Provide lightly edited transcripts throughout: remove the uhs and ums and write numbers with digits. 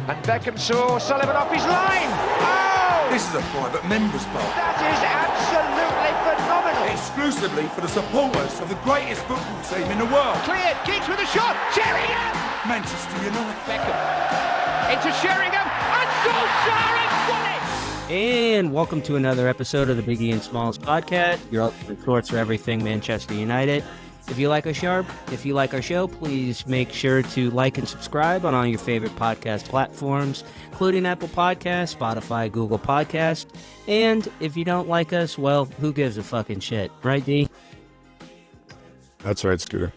And Beckham saw Sullivan off his line. Oh! This is a private member's bar. That is absolutely phenomenal. Exclusively for the supporters of the greatest football team in the world. Cleared, Giggs with a shot. Sheringham! Manchester United. Beckham into Sheringham. And Solskjaer has won it! And welcome to another episode of the Biggie and Smalls podcast, your ultimate source for everything Manchester United. If you like our show, please make sure to like and subscribe on all your favorite podcast platforms, including Apple Podcasts, Spotify, Google Podcasts. And if you don't like us, well, who gives a fucking shit, right, D? That's right, Scooter.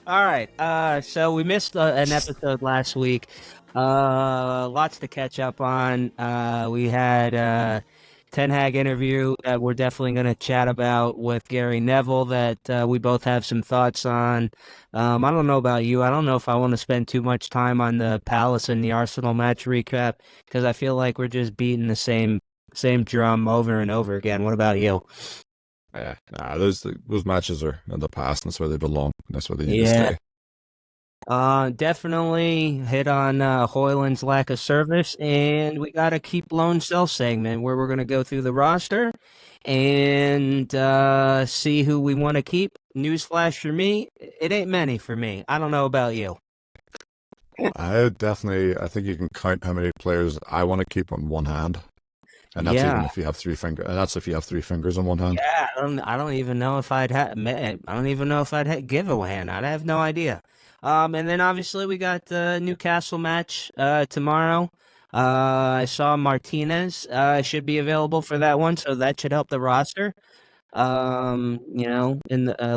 All right, so we missed an episode last week. Lots to catch up on. We had Ten Hag interview that we're definitely going to chat about with Gary Neville that we both have some thoughts on. I don't know about you. I don't know if I want to spend too much time on the Palace and the Arsenal match recap because I feel like we're just beating the same drum over and over again. What about you? Yeah, those matches are in the past, and that's where they belong. That's where they need to stay. Definitely hit on Hoylan's lack of service, and we got a keep loan sell segment where we're going to go through the roster and see who we want to keep. Newsflash for me, it ain't many for me. I don't know about you. I think you can count how many players I want to keep on one hand. And that's even if you have three fingers. And that's if you have three fingers on one hand. Yeah, I don't even know if I'd give a hand. I have no idea. And then obviously we got the Newcastle match tomorrow. I saw Martinez should be available for that one, so that should help the roster. At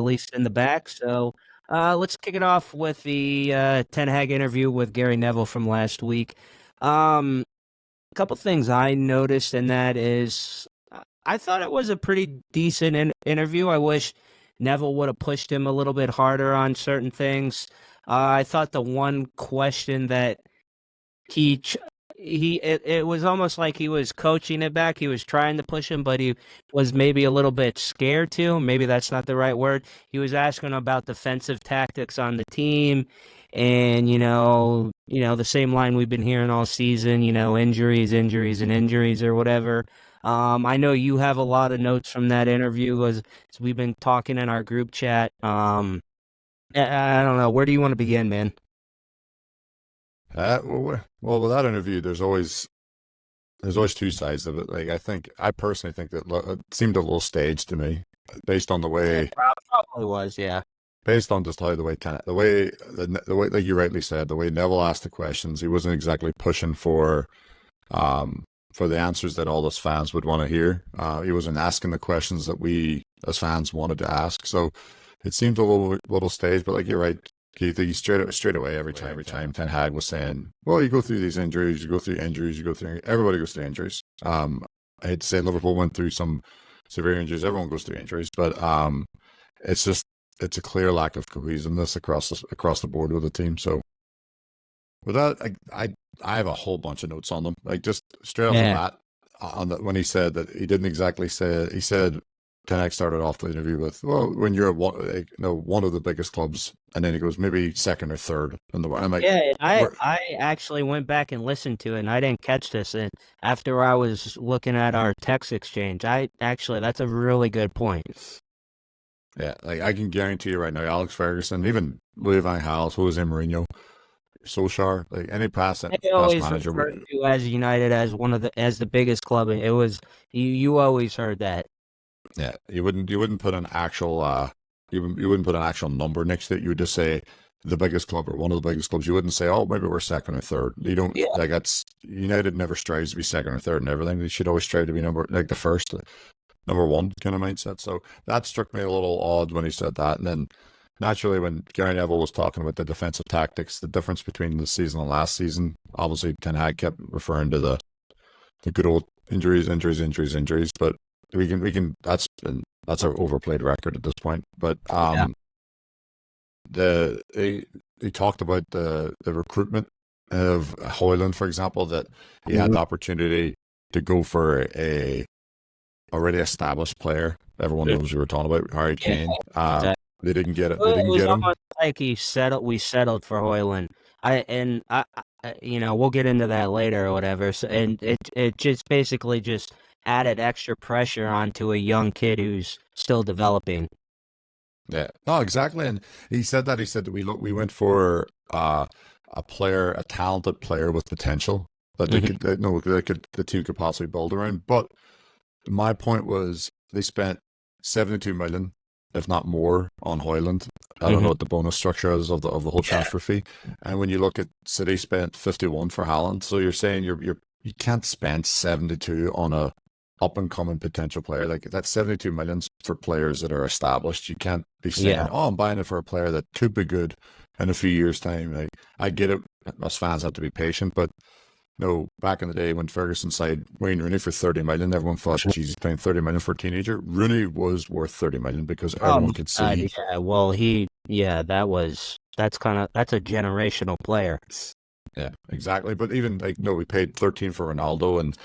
least in the back. So let's kick it off with the Ten Hag interview with Gary Neville from last week. A couple things I noticed, and that is I thought it was a pretty decent interview. I wish Neville would have pushed him a little bit harder on certain things. I thought the one question that it was almost like he was coaching it back. He was trying to push him, but he was maybe a little bit scared to. Maybe that's not the right word. He was asking about defensive tactics on the team. And, the same line we've been hearing all season, injuries or whatever. I know you have a lot of notes from that interview as we've been talking in our group chat. I don't know. Where do you want to begin, man? Well, with that interview, there's always two sides of it. Like, I personally think that it seemed a little staged to me based on the way. It probably was, yeah. Based on just how the way, like you rightly said, the way Neville asked the questions, he wasn't exactly pushing for the answers that all us fans would want to hear. He wasn't asking the questions that we as fans wanted to ask. So it seemed a little staged. But like you're right, Keith, he straight away every time Ten Hag was saying, "Well, you go through these injuries, you go through injuries, everybody goes through injuries." I hate to say Liverpool went through some severe injuries. Everyone goes through injuries, but it's a clear lack of cohesiveness across the board with the team. So with that, I have a whole bunch of notes on them. Like just straight off the bat, when he said that he didn't exactly say. He said Ten Hag started off the interview with, "Well, when you're one of the biggest clubs," and then he goes maybe second or third in the world. I'm like, I actually went back and listened to it, and I didn't catch this. And after I was looking at our text exchange, that's a really good point. Yeah, like I can guarantee you right now, Alex Ferguson, even Louis van Gaal, Jose Mourinho, Solskjaer, like any past manager, referred to as United as the biggest club. It was you always heard that. Yeah, you wouldn't put an actual you wouldn't put an actual number next to it. You would just say the biggest club or one of the biggest clubs. You wouldn't say, "Oh, maybe we're second or third." You don't like that's United never strives to be second or third and everything. They should always strive to be the first. Number one kind of mindset. So that struck me a little odd when he said that. And then naturally when Gary Neville was talking about the defensive tactics, the difference between this season and last season, obviously Ten Hag kept referring to the good old injuries. But we can that's an overplayed record at this point. But he talked about the recruitment of Hoylan, for example, that he had the opportunity to go for a already established player. Everyone knows we were talking about Harry Kane. They didn't get it. They didn't get him. Like we settled for Hoylan. we'll get into that later or whatever. So, and it just basically just added extra pressure onto a young kid who's still developing. Yeah, no, exactly. And he said that we went for a talented player with potential that the team could possibly build around. But my point was they spent 72 million, if not more, on Hoyland. I don't know what the bonus structure is of the whole transfer fee. And when you look at City spent 51 for Haaland, so you're saying you can't spend 72 on a up and coming potential player. Like that's 72 million for players that are established. You can't be saying, "Oh, I'm buying it for a player that could be good in a few years' time." Like I get it, us fans have to be patient, but no, back in the day when Ferguson signed Wayne Rooney for 30 million, everyone thought, "Geez, he's paying 30 million for a teenager." Rooney was worth 30 million because everyone could see. Yeah, well, that's a generational player. Yeah, exactly. But even we paid 13 for Ronaldo and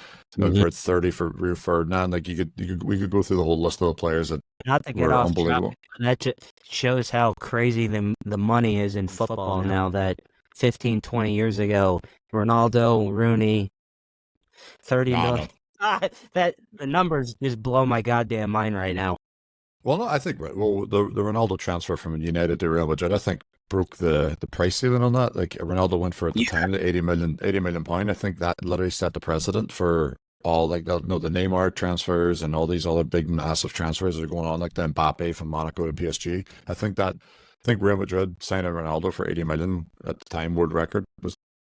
for 30 for Rio Ferdinand. Like we could go through the whole list of the players that Not to get were off unbelievable. topic, that just shows how crazy the money is in football now. That 15, 20 years ago, Ronaldo, Rooney, 30 million. That the numbers just blow my goddamn mind right now. Well, no, I think the Ronaldo transfer from United to Real Madrid, I think broke the price ceiling on that. Like Ronaldo went for at the time the 80 million pound. I think that literally set the precedent for all the Neymar transfers and all these other big massive transfers that are going on, like the Mbappe from Monaco to PSG. I think Real Madrid signing Ronaldo for 80 million at the time, world record,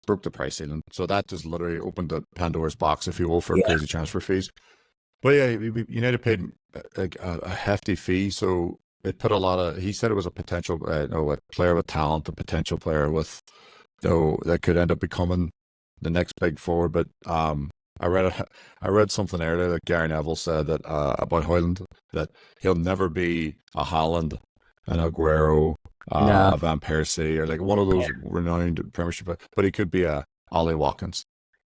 broke the price ceiling. So that just literally opened the Pandora's box, if you will, for crazy transfer fees. But yeah, United paid a hefty fee, so it put a lot of. He said it was a potential, a player with talent, a potential player with, that could end up becoming the next big forward. But I read something earlier that Gary Neville said that about Hoyland, that he'll never be a Haaland, an Aguero, a Van Persie, or like one of those renowned Premiership, but he could be a Ollie Watkins.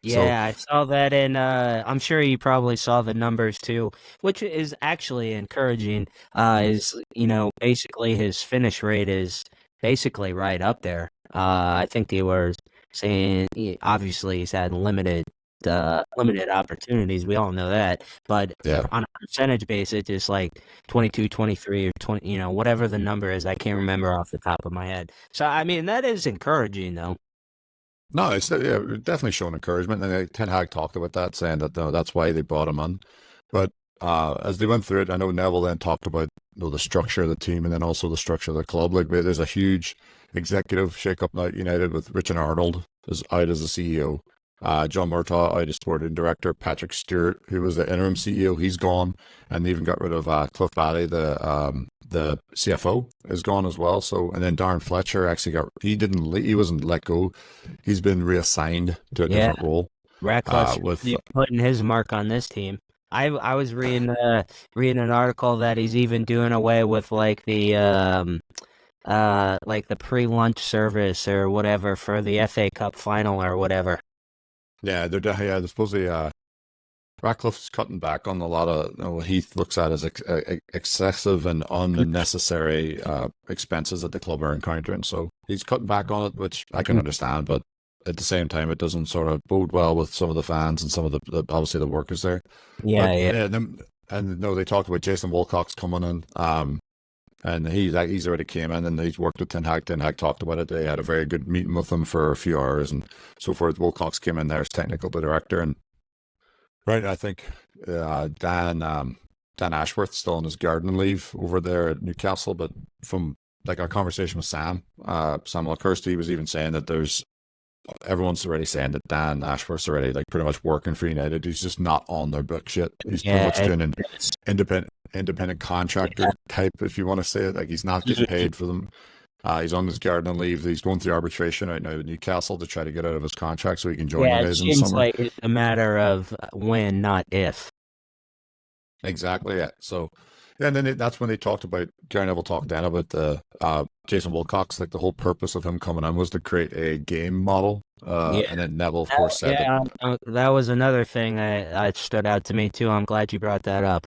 Yeah, I saw that, and I'm sure you probably saw the numbers too, which is actually encouraging. Basically his finish rate is basically right up there. I think they were saying obviously he's had limited opportunities. We all know that, but on a percentage basis, it's like 22, 23, or 20. Whatever the number is, I can't remember off the top of my head. So I mean, that is encouraging, though. No, it's definitely showing encouragement, and Ten Hag talked about that, saying that that's why they brought him on. But as they went through it, I know Neville then talked about the structure of the team and then also the structure of the club. Like there's a huge executive shake-up now at United with Richard Arnold is out as the CEO, John Murtaugh out as sporting director, Patrick Stewart, who was the interim CEO, he's gone, and they even got rid of Cliff Bailey, the CFO, is gone as well. So, and then Darren Fletcher actually he wasn't let go. He's been reassigned to a different role. Ratcliffe's putting his mark on this team. I was reading an article that he's even doing away with like the pre-lunch service or whatever for the FA Cup final or whatever. Yeah, they're supposedly Ratcliffe's cutting back on a lot of what he looks at as excessive and unnecessary expenses that the club are encountering. So he's cutting back on it, which I can understand, but at the same time, it doesn't sort of bode well with some of the fans and some of the obviously the workers there. They talked about Jason Wilcox coming in, and he's already came in and he's worked with Ten Hag. Ten Hag talked about it. They had a very good meeting with him for a few hours and so forth. Wilcox came in there as technical director, and right, I think Dan Ashworth's still on his garden leave over there at Newcastle. But from like our conversation with Sam Kirsty, he was even saying that everyone's already saying that Dan Ashworth's already like pretty much working for United. He's just not on their book shit. He's pretty much doing an independent contractor type, if you want to say it. Like he's not getting paid for them. He's on his garden leave. He's going through arbitration right now with Newcastle to try to get out of his contract so he can join you guys in the summer. Like it's a matter of when, not if. Exactly. Yeah. So, and then that's when they talked about Gary Neville talked then about the Jason Wilcox. Like the whole purpose of him coming on was to create a game model. And then Neville, of course, said that was another thing that stood out to me too. I'm glad you brought that up.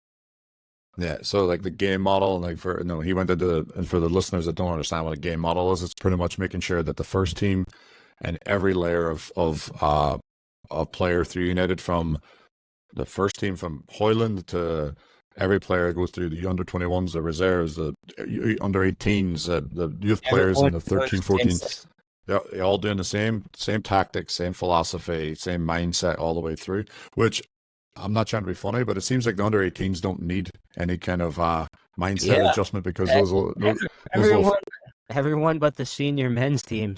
Yeah, so like the game model, like he went into and for the listeners that don't understand what a game model is, it's pretty much making sure that the first team and every layer of player through United, from the first team, from Hoylan to every player goes through the under 21s, the reserves, the under 18s, the youth players, and the 13, 14. They're all doing the same tactics, same philosophy, same mindset all the way through, which I'm not trying to be funny, but it seems like the under 18s don't need any kind of mindset adjustment, because everyone but the senior men's team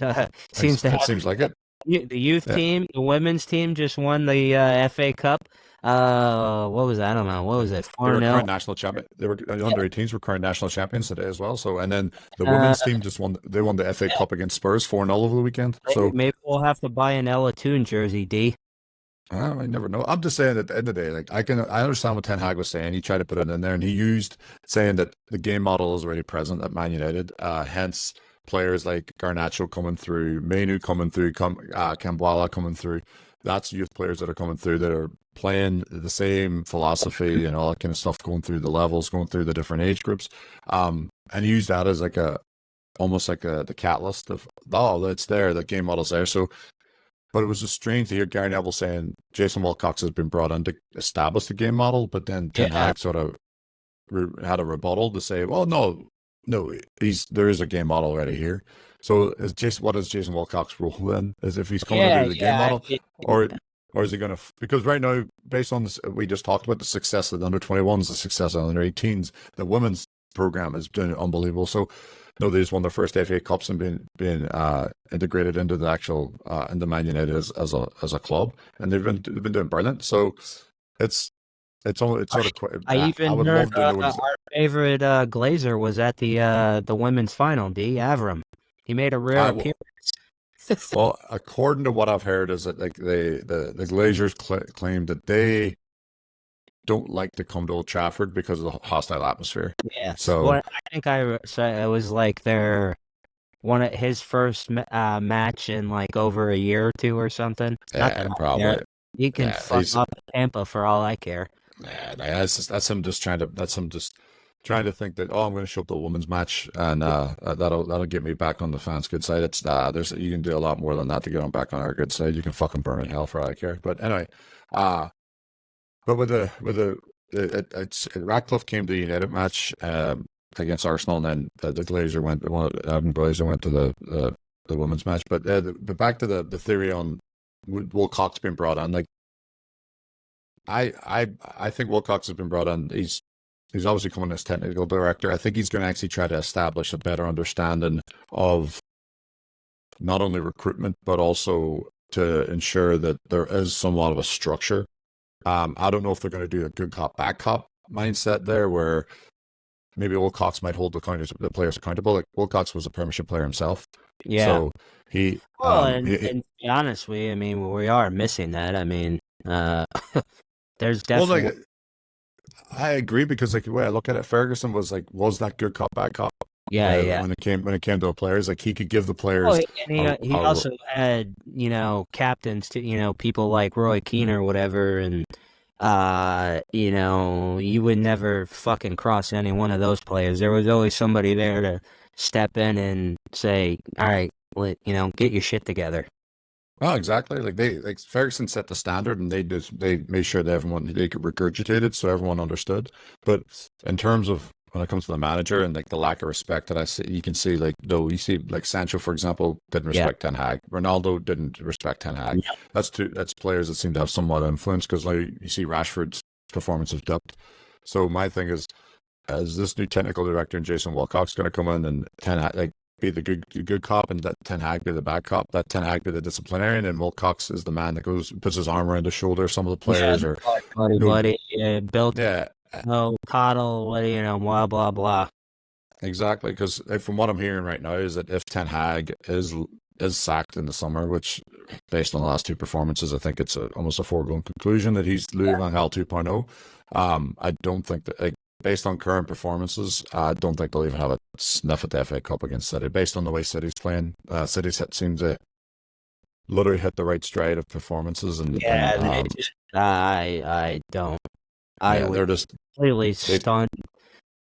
seems to have. It seems like it. The youth team, the women's team just won the FA Cup. What was that? I don't know. What was it? 4-0. They were current national champion. They were under 18s were current national champions today as well. So, and then the women's team just won. They won the FA Cup against Spurs 4-0 over the weekend. So maybe we'll have to buy an Ella Toon jersey, D. I never know. I'm just saying, at the end of the day, like, I understand what Ten Hag was saying. He tried to put it in there, and he used saying that the game model is already present at Man United. Hence, players like Garnacho coming through, Mainu coming through, Kambuala coming through. That's youth players that are coming through that are playing the same philosophy and all that kind of stuff, going through the levels, going through the different age groups. And he used that as almost like the catalyst of, it's there, the game model's there. So, but it was just strange to hear Gary Neville saying Jason Wilcox has been brought in to establish the game model, but then Ten Hag sort of had a rebuttal to say, well, no, there is a game model already here. So what is Jason Wilcox's role then? As if he's coming to do the game model, or is he going to? Because right now, based on this, we just talked about the success of the under 21s, the success of the under 18s, the women's program is doing unbelievable. So, no, they just won their first FA Cups and being integrated into the actual into Man United as a club, and they've been doing brilliant. So it's sort of quite. I even heard our favorite Glazer was at the women's final. Avram, he made a rare appearance. Well, according to what I've heard, is that like the Glazers claim that they don't like to come to Old Trafford because of the hostile atmosphere. Yeah. So I think it was like his first match in like over a year or two or something. Yeah, probably. He can fuck up Tampa for all I care. Yeah, that's him just trying to think that, I'm going to show up to a women's match and that'll get me back on the fans' good side. It's you can do a lot more than that to get on back on our good side. You can fucking burn in hell for all I care. But anyway, but Ratcliffe came to the United match against Arsenal, and then the Glazer went to the women's match. But back to the theory on Wilcox being brought on. Like, I think Wilcox has been brought on. He's obviously coming as technical director. I think he's going to actually try to establish a better understanding of not only recruitment, but also to ensure that there is somewhat of a structure. I don't know if they're going to do a good cop, bad cop mindset there, where maybe Wilcox might hold the players accountable. Like, Wilcox was a Premiership player himself. Yeah. So he. And to be honest with you, I mean, we are missing that. I mean, there's definitely. Well, I agree, because like the way I look at it, Ferguson was that good cop, bad cop. Yeah. When it came to the players, like, he could give the players. And he also had captains to people like Roy Keane or whatever, and you would never fucking cross any one of those players. There was always somebody there to step in and say, all right, get your shit together. Well, exactly. Like Ferguson set the standard, and they made sure that they could regurgitate it so everyone understood. But in terms of when it comes to the manager and like the lack of respect that I see, you can see you see like Sancho, for example, didn't respect Ten Hag. Ronaldo didn't respect Ten Hag. Yeah. That's players that seem to have somewhat of influence, because like you see Rashford's performance has dipped. So my thing is this new technical director and Jason Wilcox going to come in and Ten Hag be the good cop, and that Ten Hag be the bad cop, that Ten Hag be the disciplinarian, and Wilcox is the man that puts his arm around the shoulder of some of the players, or no coddle, blah blah blah. Exactly, because from what I'm hearing right now is that if Ten Hag is sacked in the summer, which based on the last two performances, I think it's almost a foregone conclusion that he's Louis van Gaal 2.0. I don't think that, based on current performances, I don't think they'll even have a sniff at the FA Cup against City. Based on the way City's playing, City seem to literally hit the right stride of performances. I don't. They're just completely stunned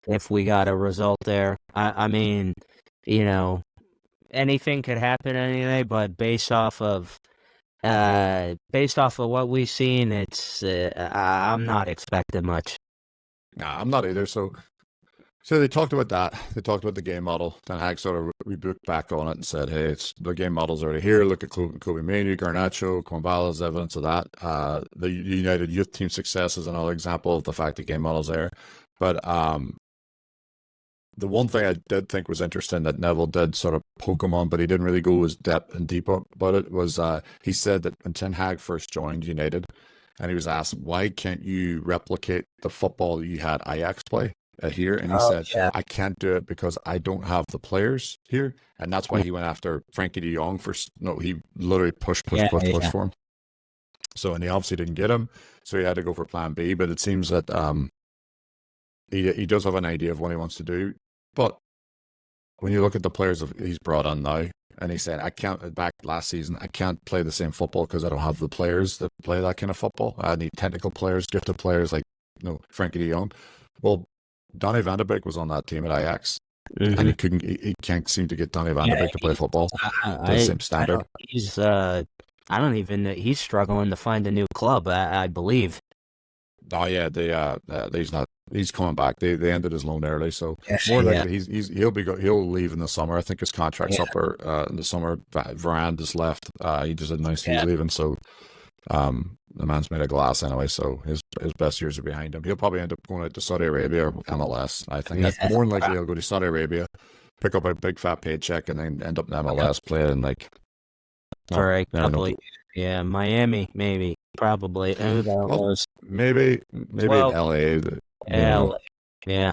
if we got a result there. I mean, anything could happen any day, but based off of what we've seen, I'm not expecting much. Nah, I'm not either. So they talked about that. They talked about the game model. Ten Hag sort of rebuked back on it and said, "Hey, it's the game model's already here. Look at Kobe Manu, Garnacho, Kwambala's evidence of that. The United youth team success is another example of the fact that game model's there." But the one thing I did think was interesting that Neville did sort of poke him on, but he didn't really go as deep about it, was he said that when Ten Hag first joined United, and he was asked, why can't you replicate the football that you had Ajax play here? And he said, yeah. I can't do it because I don't have the players here. And that's why he went after Frankie de Jong he literally pushed for him. So, and he obviously didn't get him, so he had to go for plan B, but it seems that he does have an idea of what he wants to do. But when you look at the players he's brought on now, and he said, back last season, I can't play the same football because I don't have the players that play that kind of football. I need technical players, gifted players like Frankie de Jong. Well, Donny van de Beek was on that team at Ajax, and he can't seem to get Donny van de Beek to play football to the same standard. He's struggling to find a new club, I believe. Oh yeah, he's coming back. They ended his loan early, so more likely he'll leave in the summer. I think his contract's up in the summer. Varane just left. He just announced he's leaving, so the man's made of glass anyway. So his best years are behind him. He'll probably end up going out to Saudi Arabia or MLS. I think that's more than likely he'll go to Saudi Arabia, pick up a big fat paycheck, and then end up in MLS playing for a couple of years. Yeah, Miami maybe. Probably. Who the hell knows? Maybe in LA. Yeah.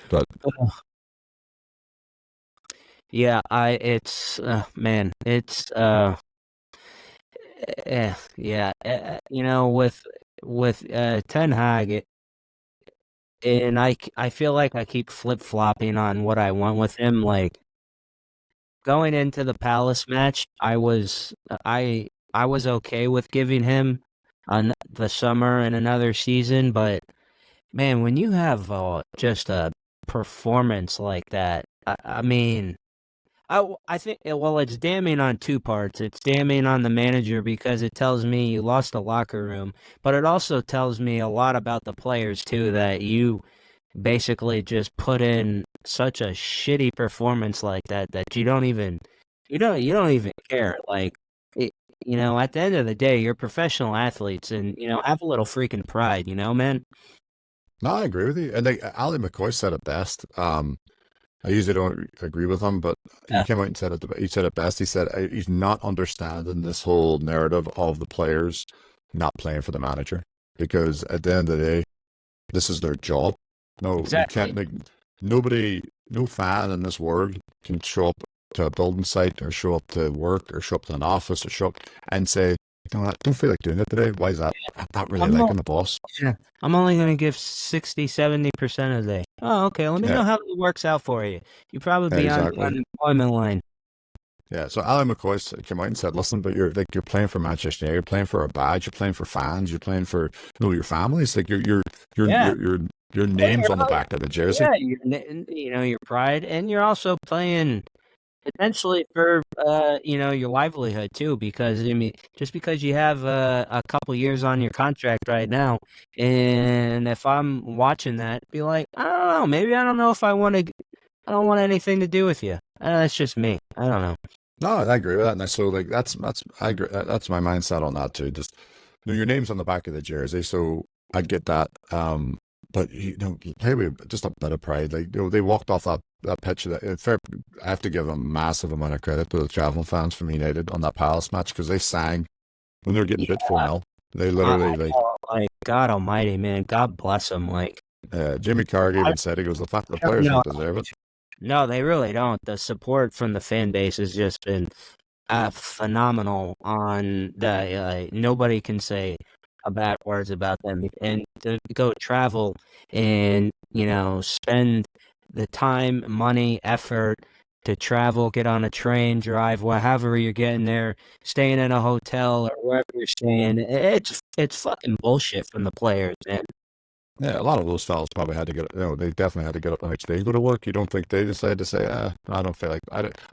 But yeah, with Ten Hag, and I feel like I keep flip-flopping on what I want with him. Like, going into the Palace match, I was okay with giving him the summer and another season, but man, when you have just a performance like that, I think it's damning on two parts. It's damning on the manager because it tells me you lost the locker room, but it also tells me a lot about the players too, that you basically just put in such a shitty performance like that you don't even care. Like, at the end of the day, you're professional athletes, and have a little freaking pride, man. No, I agree with you. And Ali McCoy said it best. I usually don't agree with him, but he came out and said it best. He said he's not understanding this whole narrative of the players not playing for the manager, because at the end of the day, this is their job. No, exactly. You can't no fan in this world can show up to a building site or show up to work or show up to an office or show up and say, I don't feel like doing it today. Why is that? I'm not really liking the boss. Yeah. I'm only going to give 60-70% of the day. Oh, okay. Let me know how it works out for you. You probably be on the unemployment line. Yeah. So Ali McCoy came out and said, "Listen, but you're playing for Manchester United. You're playing for a badge. You're playing for fans. You're playing for your families. Like your name's on the back of the jersey. Yeah, your pride, and you're also playing." Potentially for your livelihood too, because just because you have a couple years on your contract right now, and if I'm watching that, be like, I don't know, maybe I don't know if I don't want anything to do with you. That's just me. I don't know. No, I agree with that. And so I agree. That's my mindset on that too. Just your name's on the back of the jersey, so I get that. But play with just a bit of pride. Like they walked off that pitch. I have to give a massive amount of credit to the traveling fans from United on that Palace match, because they sang when they were getting bit 4-0. They literally like God Almighty, man. God bless them. Like Jimmy Carragher even said, he goes, the fact the players don't deserve it. No, they really don't. The support from the fan base has just been phenomenal. On the nobody can say bad words about them, and to go travel and spend the time, money, effort to travel, get on a train, drive, however you're getting there, staying in a hotel or wherever you're staying, it's fucking bullshit from the players, man. Yeah, a lot of those fellas probably had to get, they definitely had to get up the next day, go to work. You don't think they decided to say, I don't feel like,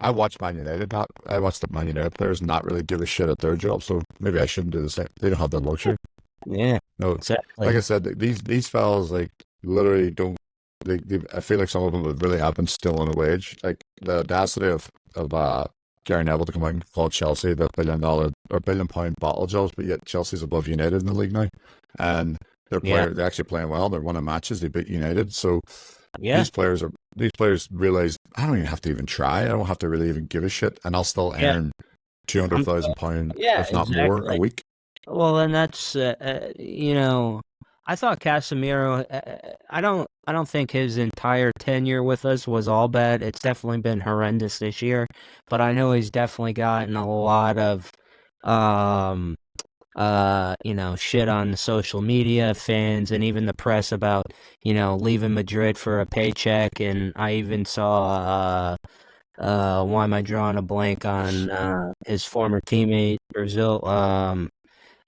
I watched Man United, I watched the Man United players not really give a shit at their job, so maybe I shouldn't do the same. They don't have that luxury. Yeah, No, exactly. like I said, these fellas, like, literally don't, I feel like some of them would really have been still on a wage. Like, the audacity of Gary Neville to come out and call Chelsea the $1 billion or £1 billion bottle jobs, but yet Chelsea's above United in the league now. And they're actually playing well. They're winning matches. They beat United. So these players realize I don't even have to even try. I don't have to really even give a shit, and I'll still earn £200,000, if not more, a week. Well, and that's I thought Casemiro. I don't think his entire tenure with us was all bad. It's definitely been horrendous this year, but I know he's definitely gotten a lot of shit on social media, fans, and even the press about, leaving Madrid for a paycheck. And I even saw, why am I drawing a blank on his former teammate, Brazil,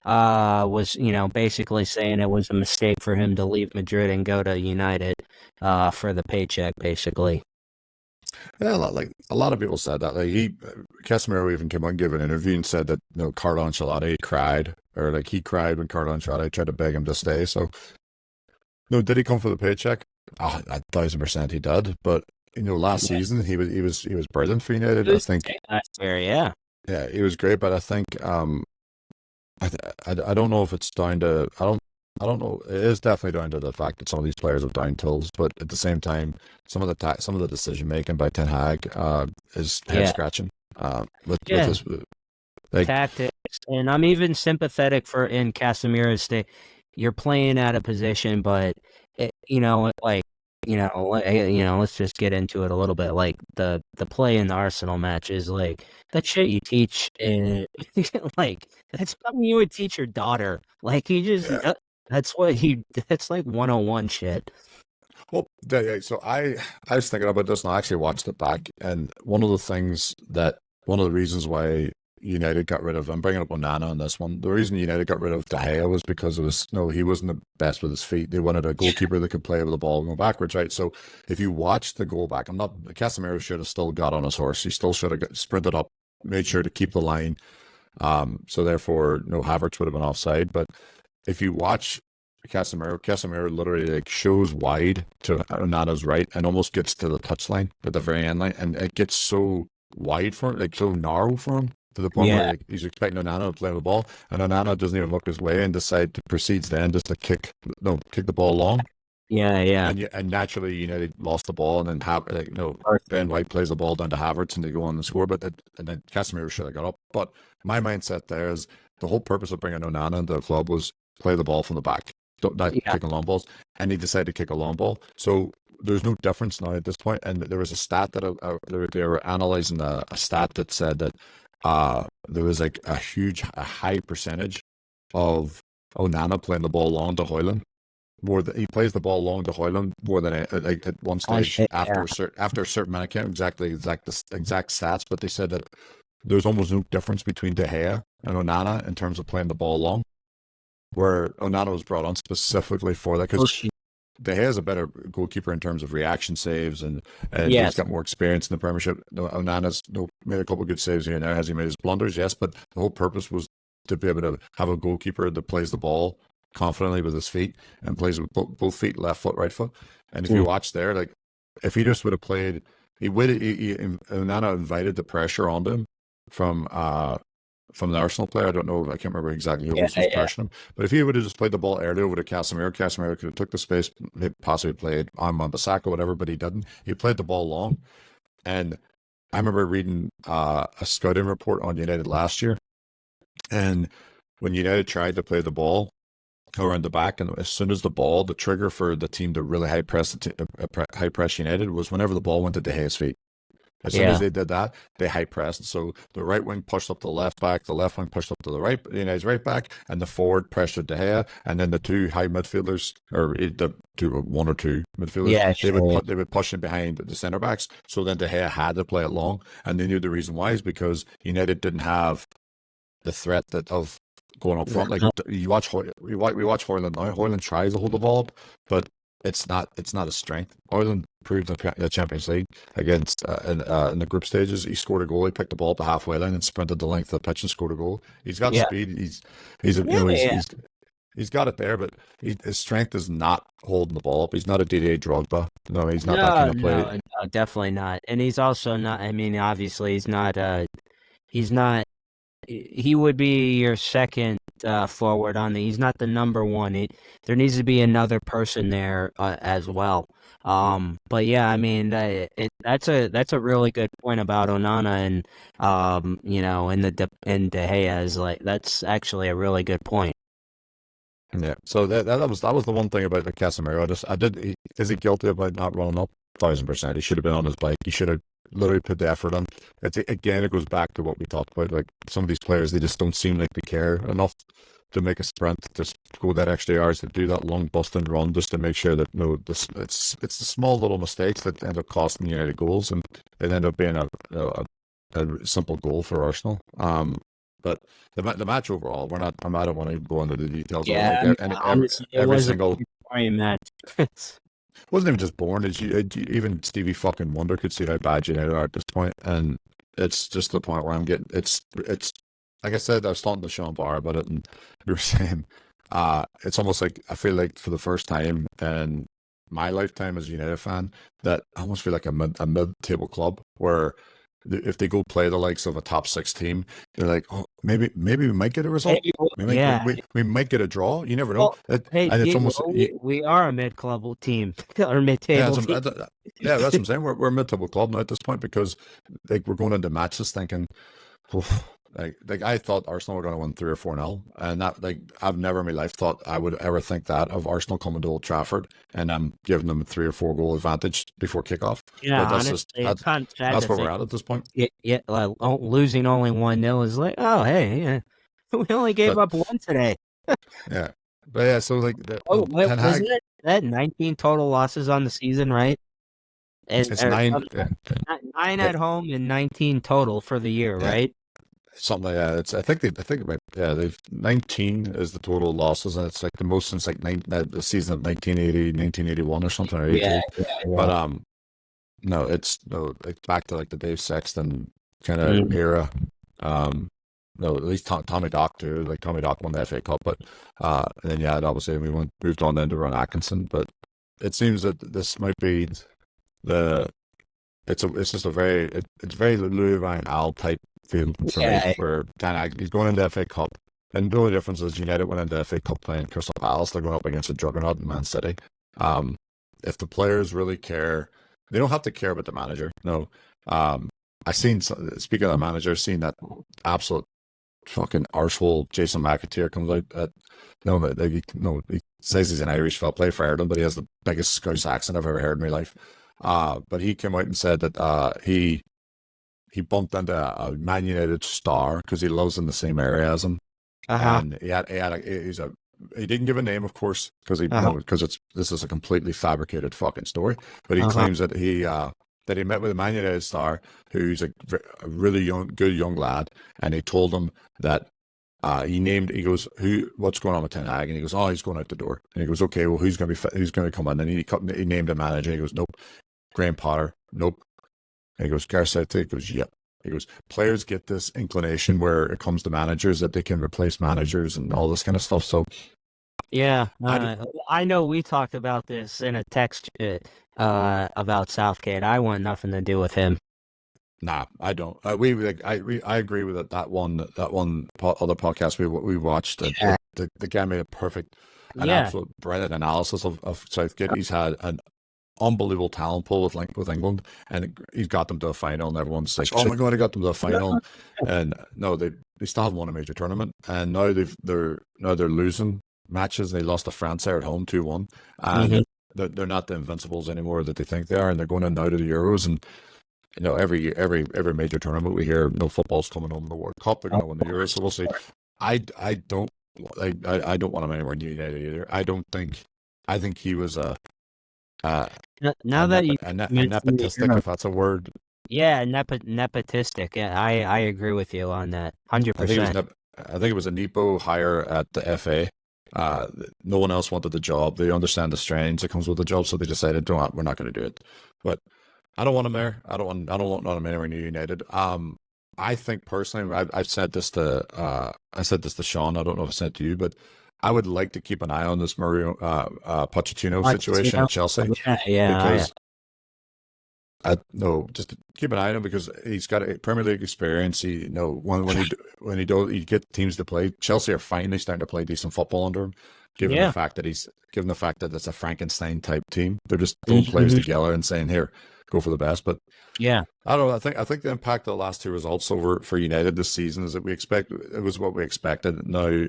was, basically saying it was a mistake for him to leave Madrid and go to United, for the paycheck, basically. Yeah, a lot of people said that. Like Casemiro even came on and gave an interview and said that Carlo Ancelotti cried, or like he cried when Carlo Ancelotti tried to beg him to stay. So, did he come for the paycheck? 1,000% he did. But last season he was brilliant for United. I think last year, yeah, he was great. But I think I don't know if it's down to I don't know. It is definitely down to the fact that some of these players have down tools, but at the same time, some of the decision making by Ten Hag is head scratching. With this, like, tactics, and I'm even sympathetic in Casemiro's state. You're playing at a position, but let's just get into it a little bit. Like the play in the Arsenal match is like that shit you teach, like that's something you would teach your daughter. Like you just. That's like 101 shit. Well, so I was thinking about this and I actually watched it back. And one of the reasons why United got rid of, I'm bringing up Onana on this one. The reason United got rid of De Gea was because he wasn't the best with his feet. They wanted a goalkeeper that could play with the ball going backwards, right? So if you watch the goal back, Casemiro should have still got on his horse. He still should have sprinted up, made sure to keep the line. So therefore, Havertz would have been offside. But if you watch Casemiro literally shows wide to Onana's right and almost gets to the touchline at the very end line, and it gets so wide for him, so narrow for him, to the point where he's expecting Onana to play the ball, and Onana doesn't even look his way and proceeds then just to kick the ball long. Yeah. And naturally, United lost the ball, and then Ben White plays the ball down to Havertz, and they go on the score. And then Casemiro should have got up. But my mindset there is the whole purpose of bringing Onana into the club was play the ball from the back, not kicking long balls. And he decided to kick a long ball. So there's no difference now at this point. And there was a stat that they were analyzing a stat that said that there was like a high percentage of Onana playing the ball long to Hoylan. He plays the ball long to Hoylan more than at one stage after a certain amount. I can't exact stats, but they said that there's almost no difference between De Gea and Onana in terms of playing the ball long, where Onana was brought on specifically for that because De Gea is a better goalkeeper in terms of reaction saves, and he's got more experience in the Premiership. Onana's made a couple of good saves here and there. Has he made his blunders? Yes, but the whole purpose was to be able to have a goalkeeper that plays the ball confidently with his feet and plays with both feet, left foot, right foot. And if you watch there, like if he just would have played, Onana invited the pressure onto him from the Arsenal player. I don't know, I can't remember exactly who was pressuring him. But if he would have just played the ball early over to Casemiro could have took the space, possibly played on Bissaka or whatever, but he didn't. He played the ball long. And I remember reading a scouting report on United last year. And when United tried to play the ball around the back, and as soon as the trigger for the team to really high press United was whenever the ball went to De Gea's feet. As soon as they did that, they high pressed. So the right wing pushed up to the left back, the left wing pushed up to the right, United's right back, and the forward pressured De Gea, and then the two high midfielders, or one or two midfielders, they would push in behind the centre backs. So then De Gea had to play it long, and they knew the reason why is because United didn't have the threat of going up front. Like you watch, we watch Hoylan now. Hoylan tries to hold the ball up, but it's not a strength. Hoylan proved in the Champions League against in the group stages. He scored a goal. He picked the ball up the halfway line and sprinted the length of the pitch and scored a goal. He's got speed. He's got it there, but his strength is not holding the ball up. He's not a Didier Drogba. No, he's not that kind of player. No, definitely not. And he's also not. I mean, obviously, he's not. He's not. He would be your second forward on the. He's not the number one. There needs to be another person there as well. But yeah, I mean, that's a really good point about Onana and and De Gea is like that's actually a really good point. Yeah. So that was the one thing about the Casemiro. Is he guilty about not running up? 1,000%. He should have been on his bike. He should have literally put the effort on. It goes back to what we talked about. Like some of these players, they just don't seem like they care enough to make a sprint, just go that extra yards, to do that long busting run, just to make sure that it's the small little mistakes that end up costing United goals, and it end up being a simple goal for Arsenal. But the match overall, I don't want to go into the details. Yeah, every single match. wasn't even just boring. Even Stevie fucking Wonder could see how bad United are at this point, and it's just the point where I'm getting. It's like I said, I was talking to Sean Barr about it, and we were saying, it's almost like I feel like for the first time in my lifetime as a United fan, that I almost feel like a mid-table club where if they go play the likes of a top 6 team, they're like, oh, maybe we might get a result. We might get a draw. You never know. It's almost we are a mid-club team or mid-table team. That's what I'm saying. We're a mid-table club now at this point, because like we're going into matches thinking, like I thought Arsenal were going to win 3 or 4-0, and that, like, I've never in my life thought I would ever think that of Arsenal coming to Old Trafford and I'm giving them a 3 or 4 goal advantage before kickoff. Yeah, but honestly, that's where we're at this point. Yeah, losing only 1-0 is like, oh hey, yeah. We only gave up 1 today. Yeah, but yeah, so like, wasn't it that 19 total losses on the season, right? It's 9. 9 at home and 19 total for the year, right? Something like that. I think they've 19 is the total losses, and it's like the most since like the season of 1981 or something. Or 18. But no, it's like back to like the Dave Sexton kind of era. No, at least Tommy Dock too. Like Tommy Dock won the FA Cup, but and then obviously we moved on then to Ron Atkinson. But it seems that this might be it's very Louis Van Gaal type feel for me, where Ten Hag, he's going into the FA Cup, and the only difference is United went into the FA Cup playing Crystal Palace. They're going up against a juggernaut in Man City. If the players really care, they don't have to care about the manager. No, I seen, speaking of the manager, seen that absolute fucking arsehole Jason McAteer comes out. He says he's an Irish fella, play for Ireland, but he has the biggest Scouse accent I've ever heard in my life. But he came out and said that he bumped into a Man United star because he lives in the same area as him. And he didn't give a name, of course, because this is a completely fabricated fucking story. But he claims that he met with a Man United star who's a really good young lad, and he told him that he goes, what's going on with Ten Hag? And he goes, oh, he's going out the door. And he goes, okay, well, who's going to come in? And he named a manager. He goes, nope. Graham Potter, nope. And he goes, Garcetti. He goes, yep. He goes, players get this inclination where it comes to managers that they can replace managers and all this kind of stuff. So, yeah, I know we talked about this in a text about Southgate. I want nothing to do with him. Nah, I don't. I agree with that one other podcast we watched. The guy made an absolute brilliant analysis of Southgate. He's had an unbelievable talent pool with England, and he's got them to a final, and everyone's like, oh my god, he got them to a final. And no, they still haven't won a major tournament, and now they're losing matches. They lost to France there at home 2-1, and they're not the invincibles anymore that they think they are, and they're going in now to the Euros. And every major tournament we hear, no football's coming home in the World Cup, they're going to win the Euros, so we'll see. I don't want him anywhere near United either. I think he was nepotistic, if that's a word. Yeah, nepotistic. Yeah, I agree with you on that, 100%. I think it was a Nepo hire at the FA. No one else wanted the job. They understand the strains that comes with the job, so they decided, we're not going to do it. But I don't want him there. I don't want him anywhere near United. I think personally, I've said this to Sean. I don't know if I said it to you, but I would like to keep an eye on this Pochettino situation at Chelsea. Because just keep an eye on him because he's got a Premier League experience. When he get teams to play, Chelsea are finally starting to play decent football under him. Given the fact that it's a Frankenstein type team, they're just throwing players together and saying, "Here, go for the best." But yeah, I don't know. I think the impact of the last two results for United this season is that it was what we expected. Now,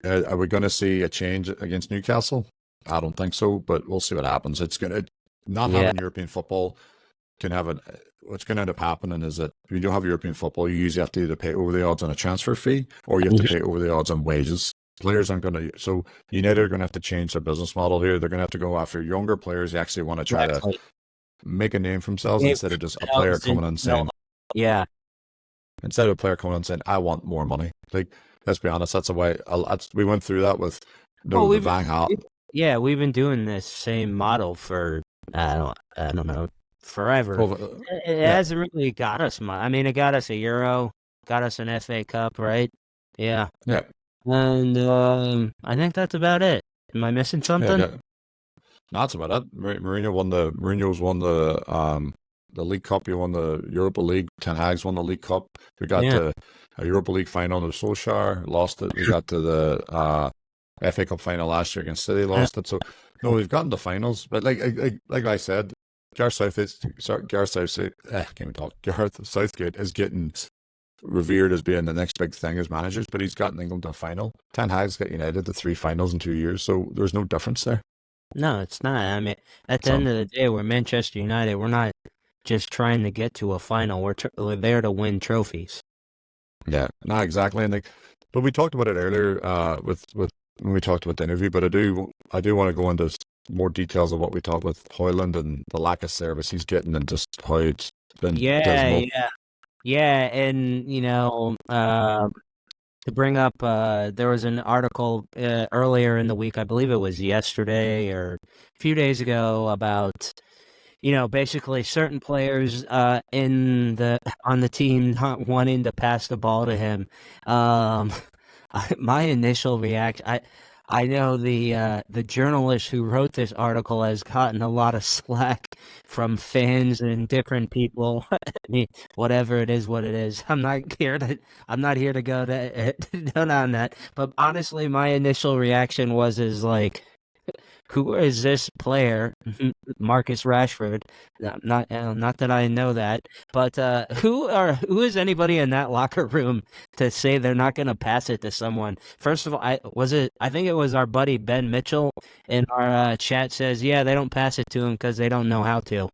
are we going to see a change against Newcastle? I don't think so, but we'll see what happens. It's going to not having European football can have what's going to end up happening is that if you don't have European football, you usually have to either pay over the odds on a transfer fee or you have to pay over the odds on wages. Players aren't going to. So United are going to have to change their business model here. They're going to have to go after younger players who actually want to try to make a name for themselves instead of just a player coming in saying, instead of a player coming in saying, I want more money. Like, let's be honest, that's the way we went through that with the Van Gaal. Yeah, we've been doing this same model for I don't know, forever. It hasn't really got us much. I mean, it got us a Euro, got us an FA Cup, right? Yeah. Yeah. And I think that's about it. Am I missing something? Yeah. No, that's about it. Mourinho's won the League Cup. He won the Europa League. Ten Hag's won the League Cup. We got to a Europa League final with Solskjaer, lost it. We got to the FA Cup final last year against City, lost it. So no, we've gotten to finals. But like I said, Gareth Southgate is getting revered as being the next big thing as managers, but he's gotten England to a final. Ten Hag's got United to 3 finals in 2 years, so there's no difference there. No, it's not. I mean, at the end of the day, we're Manchester United. We're not just trying to get to a final. We're there to win trophies. Yeah, no, exactly. And but we talked about it earlier with when we talked about the interview. But I do want to go into more details of what we talked with Hoylan and the lack of service he's getting and just how it's been dismal. Yeah, and to bring up, there was an article earlier in the week, I believe it was yesterday or a few days ago, about basically certain players on the team not wanting to pass the ball to him. My initial reaction, I know the journalist who wrote this article has gotten a lot of slack from fans and different people. I mean, whatever it is, what it is. I'm not here to go down on that. But honestly, my initial reaction is like, who is this player, Marcus Rashford? Not that I know that, but who is anybody in that locker room to say they're not going to pass it to someone? First of all, I think it was our buddy Ben Mitchell in our chat says, yeah, they don't pass it to him because they don't know how to.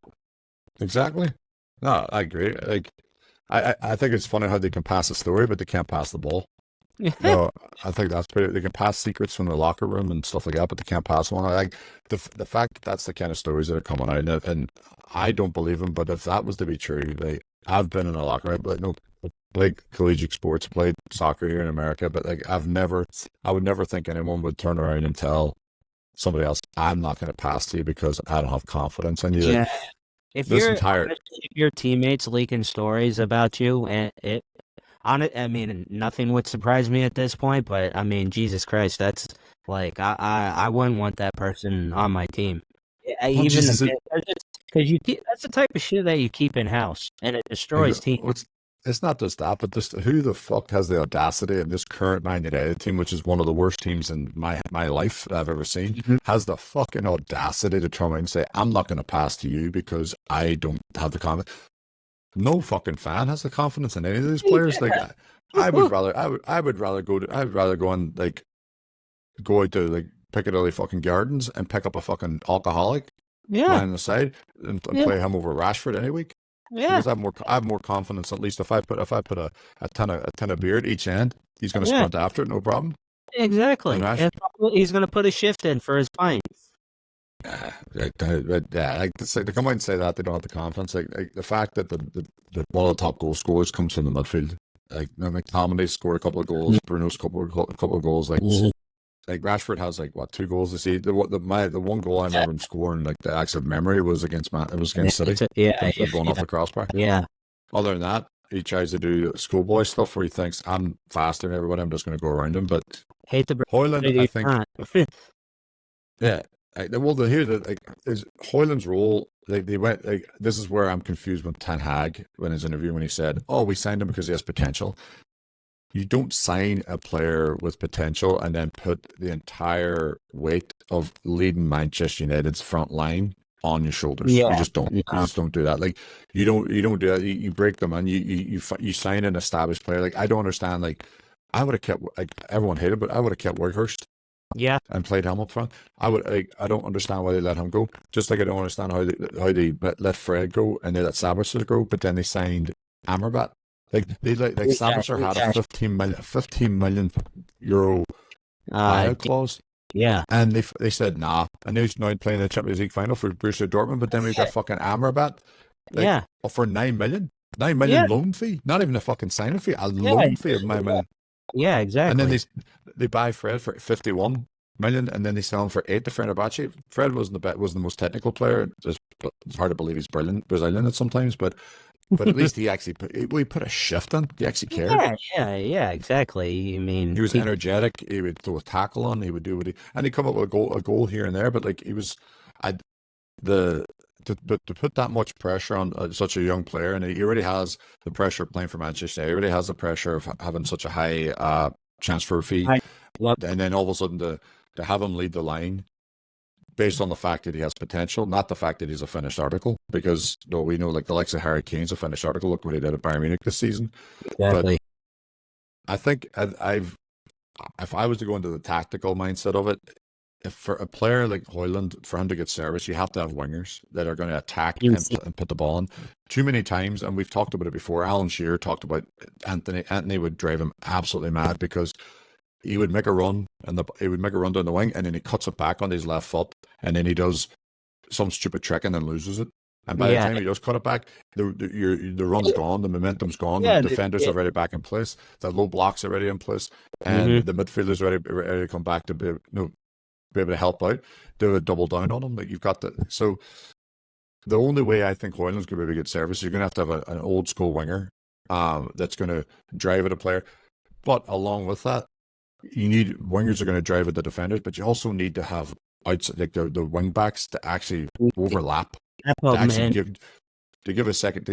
Exactly. No, I agree. Like, I think it's funny how they can pass a story, but they can't pass the ball. No, I think that's pretty. They can pass secrets from the locker room and stuff like that, but they can't pass one. I like the fact that that's the kind of stories that are coming out, and I don't believe them. But if that was to be true, I've been in a locker room, but played collegiate sports, played soccer here in America, but I would never think anyone would turn around and tell somebody else, I'm not going to pass to you because I don't have confidence in you. Yeah. If your teammates leaking stories about you, and I mean, nothing would surprise me at this point, but I mean, Jesus Christ, that's like, I wouldn't want that person on my team. Because that's the type of shit that you keep in house, and it destroys teams. It's not just that, but just who the fuck has the audacity in this current Man United team, which is one of the worst teams in my life I've ever seen, has the fucking audacity to try and say, I'm not going to pass to you because I don't have the confidence. No fucking fan has the confidence in any of these players. Like, I would rather go and go out to Piccadilly fucking Gardens and pick up a fucking alcoholic on the side and play him over Rashford any week. Yeah, because I have more confidence. At least if I put a ton of beer at each end, he's going to sprint after it, no problem. Exactly. He's going to put a shift in for his pint. To come out and say that they don't have the confidence, the fact that the one of the top goal scorers comes from the midfield, like McTominay scored a couple of goals, Bruno's couple of goals. Like Rashford has like what 2 goals to see. The one goal I remember him scoring, like the acts of memory, was against City. Going off the crossbar. Yeah. Other than that, he tries to do schoolboy stuff where he thinks I'm faster than everybody. I'm just going to go around him. But Hate the Hoylan, I think. Yeah. Here's is Hoyland's role. They went like this is where I'm confused with Ten Hag when his interview when he said, "Oh, we signed him because he has potential." You don't sign a player with potential and then put the entire weight of leading Manchester United's front line on your shoulders. Yeah. You just don't. You just don't do that. Like you don't do that. You break them and you sign an established player. Like I don't understand. Like I would have kept like everyone hated, but I would have kept Weghorst. Yeah. And played him up front. I don't understand why they let him go. Just like I don't understand how they let Fred go and they let Sabitzer go, but then they signed Amrabat. Like Sabitzer had a 15 million euro buyout clause. Yeah. And they said nah. And he's now playing the Champions League final for Borussia Dortmund, but then we've got fucking Amrabat. For 9 million. 9 million loan fee. Not even a fucking signing fee. A loan fee of 9 million. Yeah, exactly. And then they buy Fred for 51 million, and then they sell him for 8 to Fernandes. Fred wasn't the most technical player. It's hard to believe he's Brazilian sometimes, but at least he actually put a shift in. He actually cared. Yeah, exactly. I mean, he was energetic. He would throw a tackle on. He would do and he'd come up with a goal here and there. But like to put that much pressure on such a young player, and he already has the pressure of playing for Manchester. He already has the pressure of having such a high transfer fee, and then all of a sudden to have him lead the line based on the fact that he has potential, not the fact that he's a finished article. Because we know like the likes of Harry Kane's a finished article. Look what he did at Bayern Munich this season. Exactly. But I think if I was to go into the tactical mindset of it, if for a player like Hoyland, for him to get service, you have to have wingers that are going to attack and put the ball in. Too many times, and we've talked about it before, Alan Shearer talked about Anthony. Anthony would drive him absolutely mad because he would make a run down the wing, and then he cuts it back on his left foot, and then he does some stupid trick and then loses it. And by the time he does cut it back, the run's gone, the momentum's gone, the defenders are already back in place, the low block's already in place, and the midfielders ready to come back to be able to help out, do a double down on them. Like you've got so the only way I think Hoyland's going to be able to get service, you're going to have an old school winger that's going to drive at a player. But along with that, you need wingers are going to drive at the defenders, but you also need to have outside like the wing backs to actually overlap, to give a second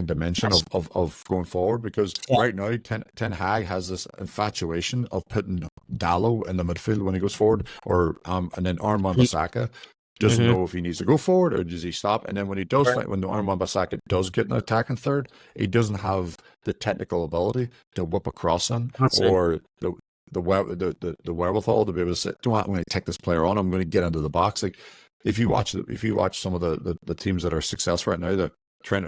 dimension of going forward. Because right now Ten Hag has this infatuation of putting Dallo in the midfield when he goes forward, or and then Armand Bissaka doesn't know if he needs to go forward or does he stop. And then when he does, when the Armand Bissaka does get an attacking third, he doesn't have the technical ability to whip across him or the wherewithal to be able to say, "Don't I'm going to take this player on. I'm going to get into the box." Like if you watch some of the teams that are successful right now, Trent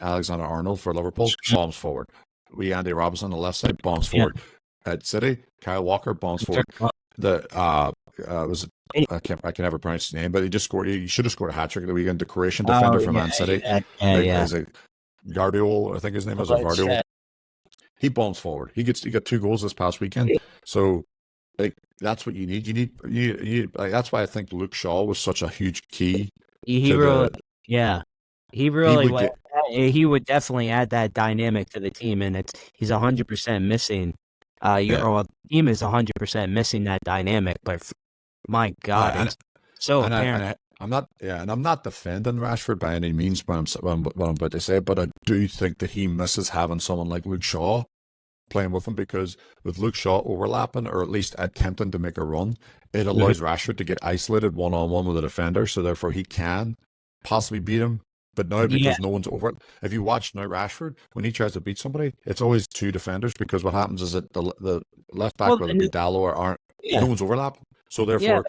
Alexander-Arnold for Liverpool bombs forward. Andy Robertson on the left side bombs forward. At City, Kyle Walker bombs forward. I can never pronounce his name, but he just scored. He should have scored a hat trick the weekend. The Croatian defender from Man City, Guardiol, I think his name is Guardiol. He bombs forward. He got 2 goals this past weekend. So, like that's what you need. You need. Like, that's why I think Luke Shaw was such a huge key. He would definitely add that dynamic to the team, and he's 100% missing. Your team is 100% missing that dynamic, but my God, it's so apparent. I'm not defending Rashford by any means what I'm about to say, but I do think that he misses having someone like Luke Shaw playing with him, because with Luke Shaw overlapping or at least attempting to make a run, it allows Rashford to get isolated one-on-one with a defender, so therefore he can possibly beat him. But now, because no one's over it, if you watch now Rashford, when he tries to beat somebody, it's always 2 defenders, because what happens is that the left back, whether it be Dallo or Arnold, no one's overlapping. So therefore,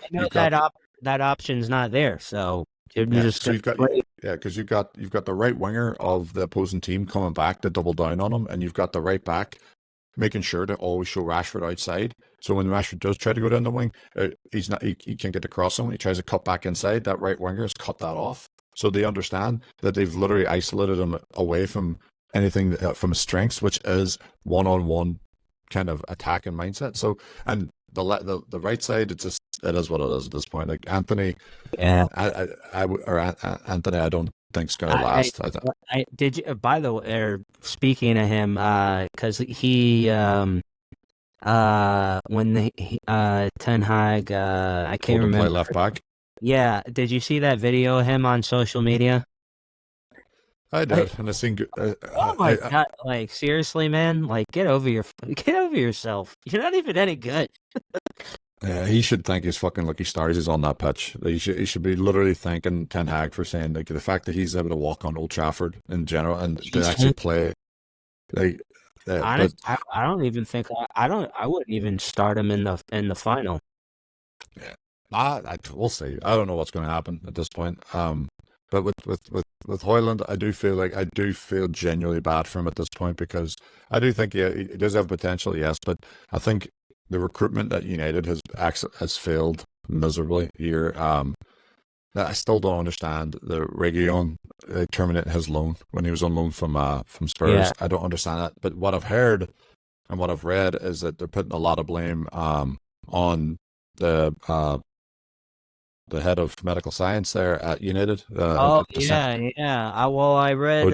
that option's not there. So because you've got the right winger of the opposing team coming back to double down on him, and you've got the right back making sure to always show Rashford outside. So when Rashford does try to go down the wing, he can't get across him. He tries to cut back inside. That right winger has cut that off. So they understand that they've literally isolated him away from anything from his strengths, which is one-on-one kind of attacking mindset. So, and the right side, it is what it is at this point. Like Anthony, Yeah. Anthony, I don't think's going to last. I did you, by the way, speaking of him, because he, when Ten Hag, I can't remember. Play left back. Yeah, did you see that video of him on social media? I did, and I seen. Oh my God! Like seriously, man! Like get over yourself. You're not even any good. Yeah, he should thank his fucking lucky stars he's on that pitch. He should be literally thanking Ten Hag for saying like the fact that he's able to walk on Old Trafford in general and to actually play. Like, I don't even think I wouldn't even start him in the final. Yeah, we'll see. I don't know what's going to happen at this point. But with Hoylan, I do feel genuinely bad for him at this point because I do think he does have potential, yes, but I think the recruitment at United has failed miserably here. I still don't understand the Region terminating his loan when he was on loan from Spurs. Yeah. I don't understand that. But what I've heard and what I've read is that they're putting a lot of blame on the head of medical science there at United. I read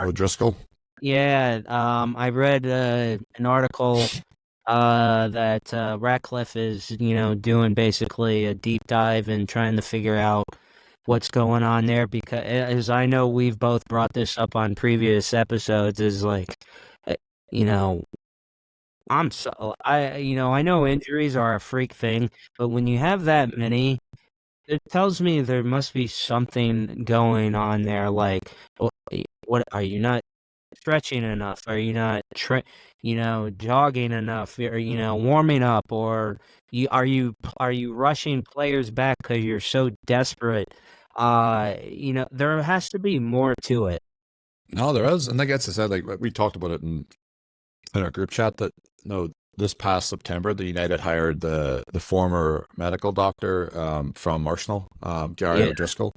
O'Driscoll. Yeah, I read an article that Ratcliffe is, doing basically a deep dive and trying to figure out what's going on there because, as I know, we've both brought this up on previous episodes, is like, I know injuries are a freak thing, but when you have that many, it tells me there must be something going on there. Like, what are you not stretching enough? Are you not, jogging enough? Or warming up? Or are you rushing players back because you're so desperate? There has to be more to it. No, there is, and I guess I said like we talked about it in our group chat that this past September, the United hired the former medical doctor from Arsenal, Gary O'Driscoll.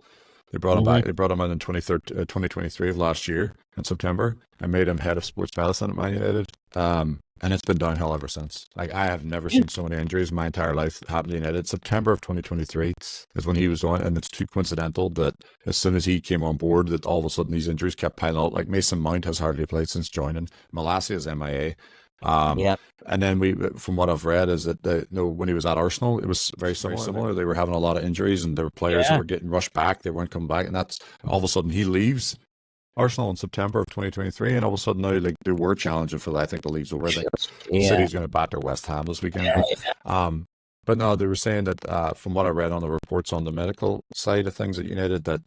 They brought him back. They brought him in 2023 of last year in September and made him head of sports medicine at Man United. And it's been downhill ever since. Like I have never seen so many injuries in my entire life happen to United. September of 2023 is when he was on, and it's too coincidental that as soon as he came on board, that all of a sudden these injuries kept piling up. Like Mason Mount has hardly played since joining. Malacia is MIA. And then from what I've read is that when he was at Arsenal, it was very similar. They were having a lot of injuries, and there were players that were getting rushed back. They weren't coming back, and that's all of a sudden he leaves Arsenal in September of 2023, and all of a sudden now like they were challenging for I think the league's over. I think City's going to batter West Ham this weekend. But no, they were saying that from what I read on the reports on the medical side of things at United, that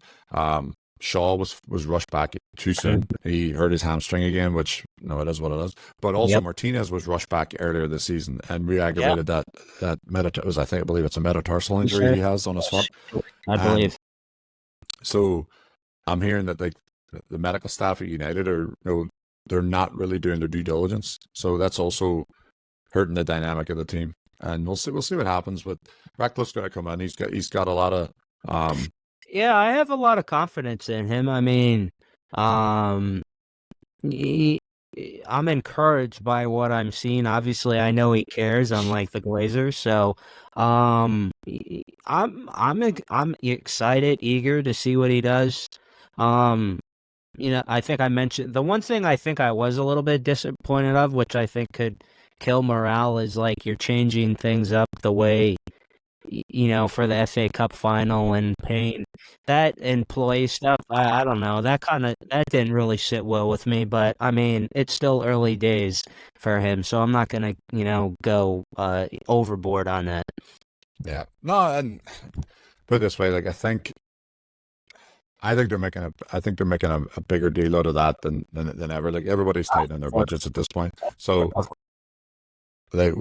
Shaw was rushed back too soon. He hurt his hamstring again, which it is what it is. But also Martinez was rushed back earlier this season and re-aggravated that I believe it's a metatarsal injury he has on his foot. I believe. So I'm hearing that like the medical staff at United are they're not really doing their due diligence. So that's also hurting the dynamic of the team. And we'll see what happens. But Ratcliffe's going to come in. He's got a lot of Yeah, I have a lot of confidence in him. I mean, I'm encouraged by what I'm seeing. Obviously, I know he cares, unlike the Glazers. So, I'm excited, eager to see what he does. I think I mentioned the one thing I think I was a little bit disappointed of, which I think could kill morale, is like you're changing things up the way. For the FA Cup final and paying that employee stuff, I don't know. That didn't really sit well with me. But I mean, it's still early days for him, so I'm not gonna, go overboard on that. Yeah, no, and put it this way, like I think they're making a bigger deal out of that than ever. Like everybody's tightening their budgets at this point, so. I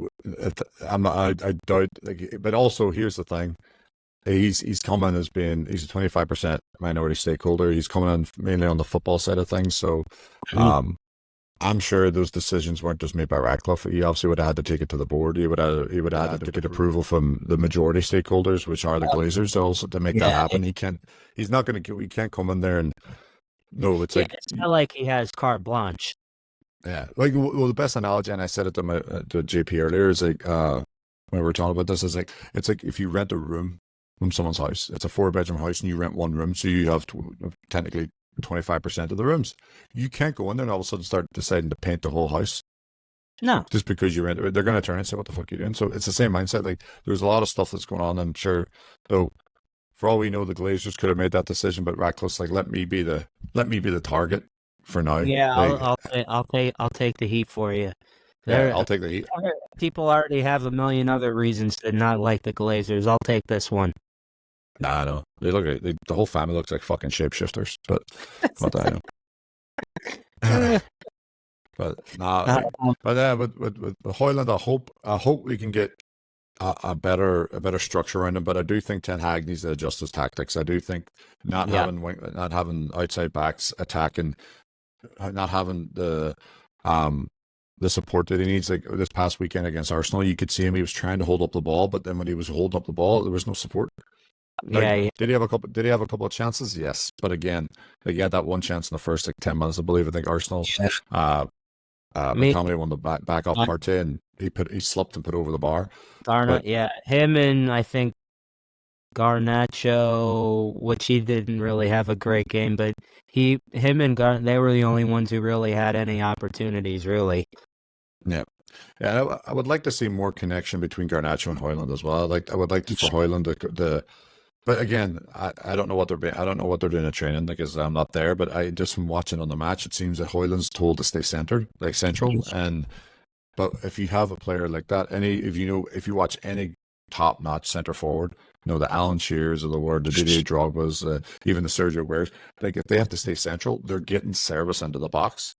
doubt. But also, here's the thing: he's coming he's a 25% minority stakeholder. He's coming in mainly on the football side of things. So, I'm sure those decisions weren't just made by Ratcliffe. He obviously would have had to take it to the board. He would have had to get approval from the majority stakeholders, which are the Glazers, also to make that happen. He can't come in there and No, it's Yeah, like it's not like he has carte blanche. yeah, like well, the best analogy, and I said it to JP earlier, is like when we were talking about this, is like it's like if you rent a room from someone's house, it's a 4-bedroom house, and you rent one room, so you have technically 25% of the rooms. You can't go in there and all of a sudden start deciding to paint the whole house. No. Just because you rent it, they're going to turn and say, "What the fuck are you doing?" So it's the same mindset. Like there's a lot of stuff that's going on. I'm sure, though. For all we know, the Glazers could have made that decision, but Ratcliffe's like, let me be the target for now. Yeah, Like, I'll take the heat for you. yeah, I'll take the heat. People already have a million other reasons to not like the Glazers. I'll take this one. Nah, no, they look like the whole family looks like fucking shapeshifters. But what the hell? But nah, but with Hoyland, I hope we can get a better structure around him. But I do think Ten Hag needs to adjust his tactics. I do think not having outside backs attacking, not having the support that he needs. Like this past weekend against Arsenal, you could see him. He was trying to hold up the ball, but then when he was holding up the ball, there was no support. Like, Did he have a couple of chances? Yes, but again, like he had that one chance in the first 10 minutes, I believe. I think Arsenal. McTominay won the back off Partey, and he slipped and put over the bar. Him and I think Garnacho, which he didn't really have a great game, but him and they were the only ones who really had any opportunities, really. Yeah. Yeah, I would like to see more connection between Garnacho and Hoyland as well. I would like for Hoyland but again, I don't know what they're doing in training because I'm not there. But I just from watching on the match, it seems that Hoyland's told to stay central. But if you have a player like that, if you watch any top-notch centre forward, the Alan Shearers of the world, the Didier Drogba's, even the Sergio Aguero's, like if they have to stay central, they're getting service into the box.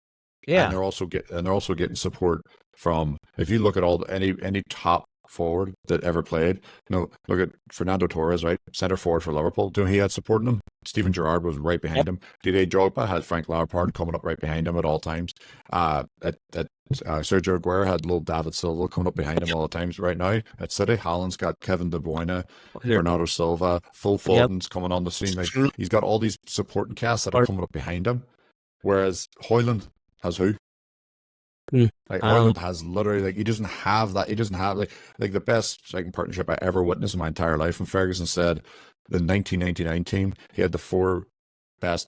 Yeah, and they're also getting support from. If you look at any top forward that ever played, look at Fernando Torres, right, centre forward for Liverpool. He had supporting him. Steven Gerrard was right behind him. Didier Drogba had Frank Lampard coming up right behind him at all times. Sergio Aguero had little David Silva coming up behind him all the times. Right now at City, Haaland's got Kevin De Bruyne, Bernardo Silva, Phil Foden's coming on the scene. Like he's got all these supporting casts that are coming up behind him. Whereas Hoyland has who? Like Hoyland has literally, like, he doesn't have that. He doesn't have like the best striking partnership I ever witnessed in my entire life. And Ferguson said the 1999 team, he had the 4 best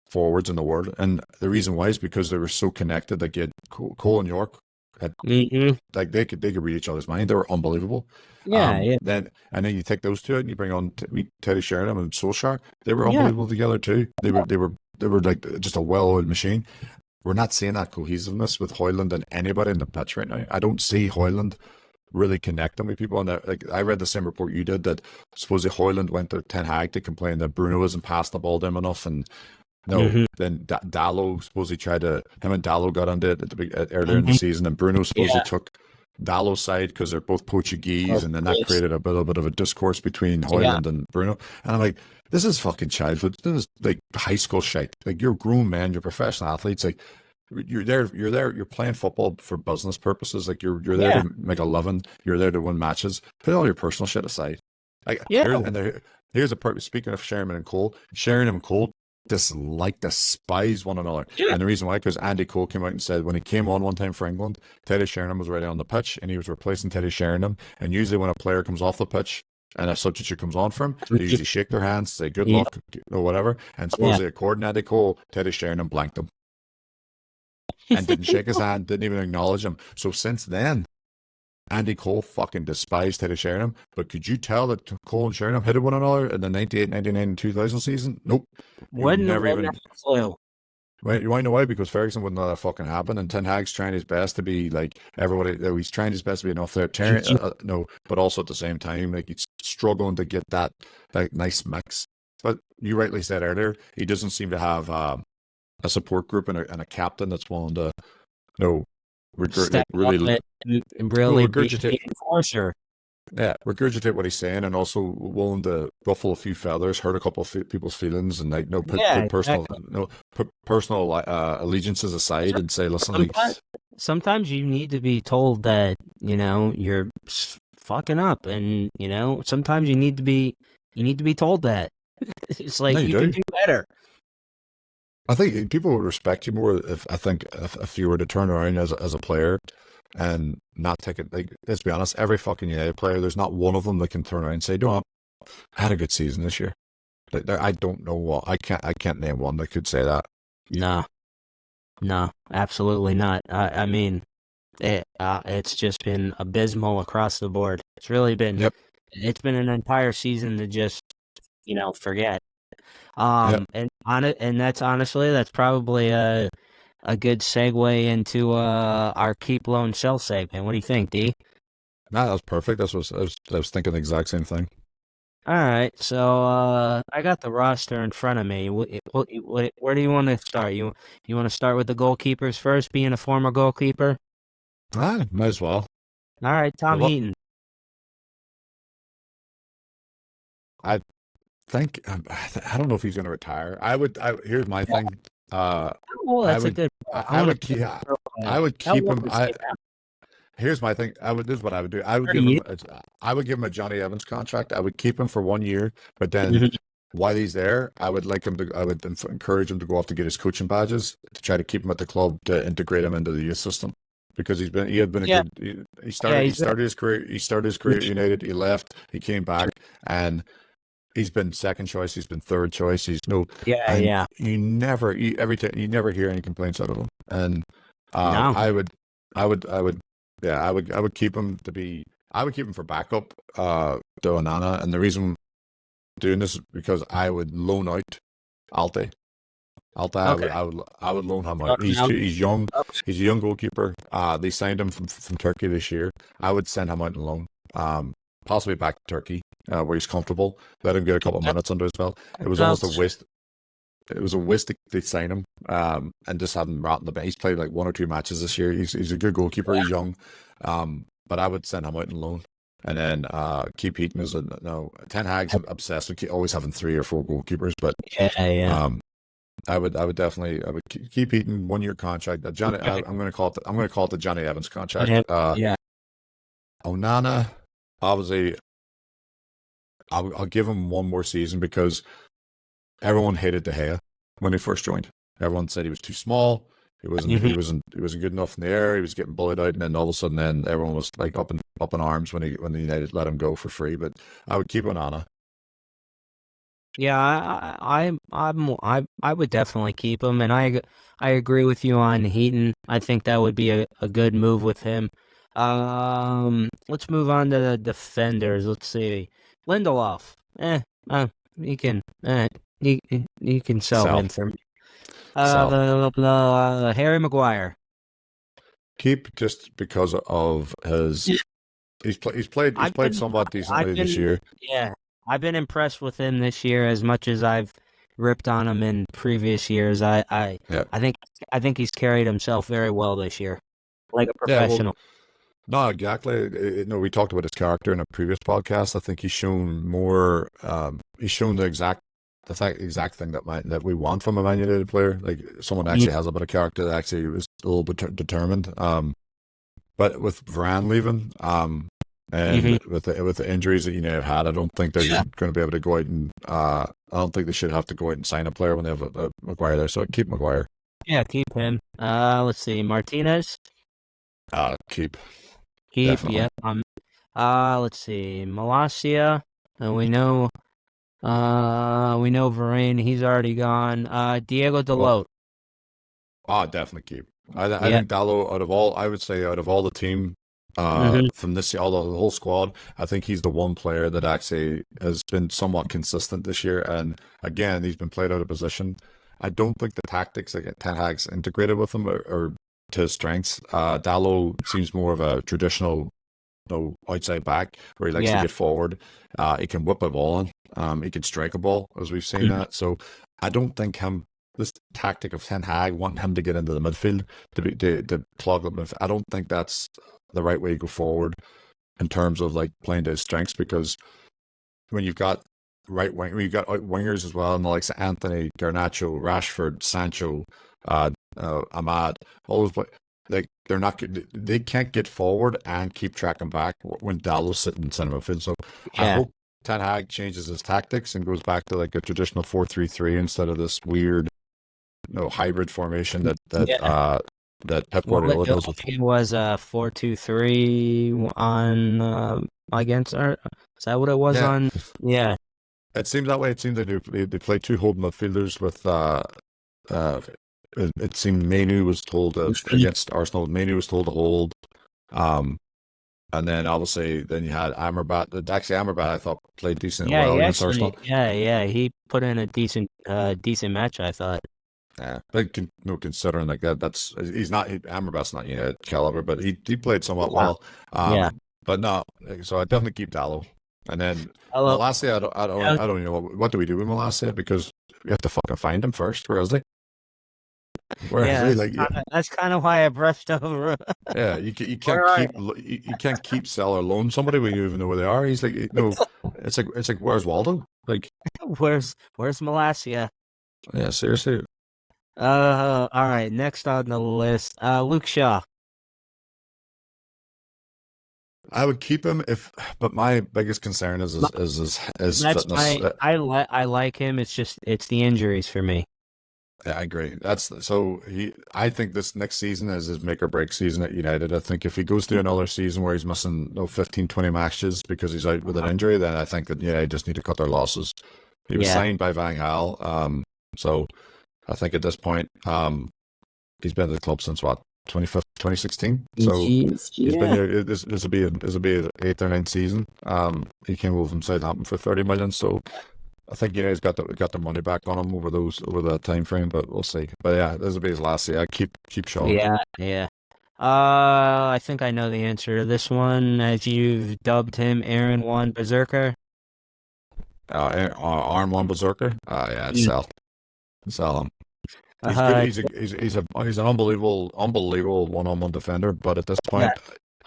forwards in the world, and the reason why is because they were so connected. Like you had Cole and York, like they could read each other's mind. They were unbelievable. Then you take those two out and you bring on Teddy Sheringham and Solskjaer. They were unbelievable together too. They were like just a well-oiled machine. We're not seeing that cohesiveness with Hoyland and anybody in the pitch right now. I don't see Hoyland really connecting with people. And like I read the same report you did that supposedly Hoyland went to Ten Hag to complain that Bruno isn't passing the ball to him enough. And then Dallo supposedly him and Dallo got on it earlier in the season, and Bruno supposedly took Dallo's side because they're both Portuguese, and then that created a little bit of a discourse between Hoyland and Bruno. And I'm like, this is fucking childhood. This is like high school shit. Like you're grown men, you're professional athletes. Like you're there, you're playing football for business purposes. Like you're there to make a living. You're there to win matches. Put all your personal shit aside. Here's a purpose. Speaking of Sheringham and Cole, despise one another. And the reason why, because Andy Cole came out and said when he came on one time for England, Teddy Sheringham was already on the pitch and he was replacing Teddy Sheringham. And usually when a player comes off the pitch and a substitute comes on for him, they usually shake their hands, say good luck or whatever. And supposedly according to Andy Cole, Teddy Sheringham blanked him and didn't shake his hand, didn't even acknowledge him. So since then, Andy Cole fucking despised Teddy Sheringham. But could you tell that Cole and Sheringham hated one another in the 98, 99, and 2000 season? Nope. Wouldn't never even. Right, you want to know why? Because Ferguson wouldn't let that fucking happen, and Ten Hag's trying his best to be like everybody. He's trying his best to be an authoritarian, but also at the same time, like he's struggling to get that nice mix. But you rightly said earlier, he doesn't seem to have a support group and a captain that's willing to, really regurgitate. Regurgitate what he's saying, and also willing to ruffle a few feathers, hurt a couple of people's feelings, and put personal allegiances aside and say, listen. Sometimes you need to be told that you're fucking up, and sometimes you need to be told that it's like you can do better. I think people would respect you more if you were to turn around as a player and not take it. Like, let's be honest, every fucking United player, there's not one of them that can turn around and say, "No, I had a good season this year." Like, I don't know what I can't name one that could say that. No, absolutely not. I mean, it's just been abysmal across the board. It's really been. Yep. It's been an entire season to just, forget. Yep. And that's probably a good segue into our keep loan sell segment. What do you think, D? Nah, that was perfect. I was thinking the exact same thing. All right, so I got the roster in front of me. Where do you want to start? You want to start with the goalkeepers first, being a former goalkeeper? Ah, might as well. All right, Tom Well, Heaton. I think I don't know if he's going to retire. Here's my thing. Well, that's a good. I would keep. I would keep him. Here's my thing. This is what I would do. I would give him a Johnny Evans contract. I would keep him for 1 year, but then while he's there, I would encourage him to go off to get his coaching badges to try to keep him at the club to integrate him into the youth system, because he started his career at United. He left, he came back, and he's been second choice. He's been third choice. You never hear any complaints out of him. And No. I would keep him for backup to Onana. And the reason I'm doing this is because I would loan out Alte. Okay. I would loan him out. He's young. He's a young goalkeeper. They signed him from Turkey this year. I would send him out on loan. Possibly back to Turkey, where he's comfortable. Let him get a couple of minutes under his belt. It was almost a waste. It was a waste to sign him, and just have him rot in the bench. He's played like 1 or 2 matches this year. He's a good goalkeeper. He's young, but I would send him out on loan, and then keep Heaton as Ten Hag's obsessed with always having 3 or 4 goalkeepers, but I would keep Heaton 1 year contract. Johnny, I'm going to call it the Johnny Evans contract. Onana, obviously, I'll give him 1 more season because everyone hated De Gea when he first joined. Everyone said he was too small. He wasn't good enough in the air. He was getting bullied out, and then all of a sudden, everyone was like up in arms when the United let him go for free. But I would keep Onana. Yeah, I would definitely keep him, and I agree with you on Heaton. I think that would be a good move with him. Let's move on to the defenders. Let's see, Lindelof. He can sell him for me. Harry Maguire. Keep just because of his. He's played somewhat decently this year. Yeah, I've been impressed with him this year as much as I've ripped on him in previous years. I think he's carried himself very well this year, like a professional. No, exactly. We talked about his character in a previous podcast. I think he's shown more. He's shown the exact thing that we want from a Man United player. Like someone actually has a bit of character that actually is a little bit determined. But with Varane leaving, and with the injuries that have had, I don't think they're going to be able to go out and. I don't think they should have to go out and sign a player when they have a Maguire there. So keep Maguire. Yeah, keep him. Let's see, Martinez. Keep. Keep. Yep. Let's see, Malacia. We know Varane. He's already gone. Diego Dalot. Definitely keep. I think Dalot out of all the team, from this year, the whole squad, I think he's the one player that actually has been somewhat consistent this year. And again, he's been played out of position. I don't think the tactics that Ten Hag's integrated with him are to his strengths. Dalot seems more of a traditional, outside back where he likes to get forward. He can whip a ball in. He can strike a ball, as we've seen that. So I don't think this tactic of Ten Hag wanting him to get into the midfield to clog the midfield, I don't think that's the right way to go forward in terms of like playing to his strengths, because when you've got you've got out wingers as well, and the likes of Anthony, Garnacho, Rashford, Sancho, Ahmad, all those they can't get forward and keep tracking back when Dalot's sitting in centre midfield. So I hope Ten Hag changes his tactics and goes back to like a traditional 4-3-3 instead of this weird hybrid formation that Yeah. Pep Guardiola does with. It was 4-2-3 on against our. Is that what it was Yeah. on? Yeah. It seemed that way. It seemed they played two holding midfielders with it seemed Manu was told against Arsenal. Manu was told to hold, and then obviously then you had Amrabat. Actually, Amrabat I thought played decent Yeah, well he against actually, Arsenal. yeah, he put in a decent match, I thought. Yeah, but considering like that's Amrabat's not caliber, but he played somewhat well. Yeah. But no, so I definitely keep Dallo. And then Hello. Malacia, I don't know what do we do with Malacia, because we have to fucking find him first. Where is he? Yeah, that's kind of why I brushed over. Yeah, you can't keep, sell, or loan somebody when you even know where they are. He's like, it's like where's Waldo? Like, where's Malacia? Yeah, seriously. All right, next on the list, Luke Shaw. I would keep him but my biggest concern is fitness. I like him. It's the injuries for me. Yeah, I agree. I think this next season is his make or break season at United. I think if he goes through another season where he's missing 15, 20 matches because he's out with an injury, then I think that they just need to cut their losses. He was signed by Van Gaal, so I think at this point, he's been at the club since 2016. So he's been here. This will be an 8th or 9th season. He came over from Southampton for 30 million. So I think he's got the money back on him over that time frame. But we'll see. But yeah, this will be his last year. I keep Shaw. Yeah. I think I know the answer to this one, as you've dubbed him, Aaron Wan Berserker. Aaron Wan Berserker. Yeah, sell him. He's an unbelievable one-on-one defender. But at this point,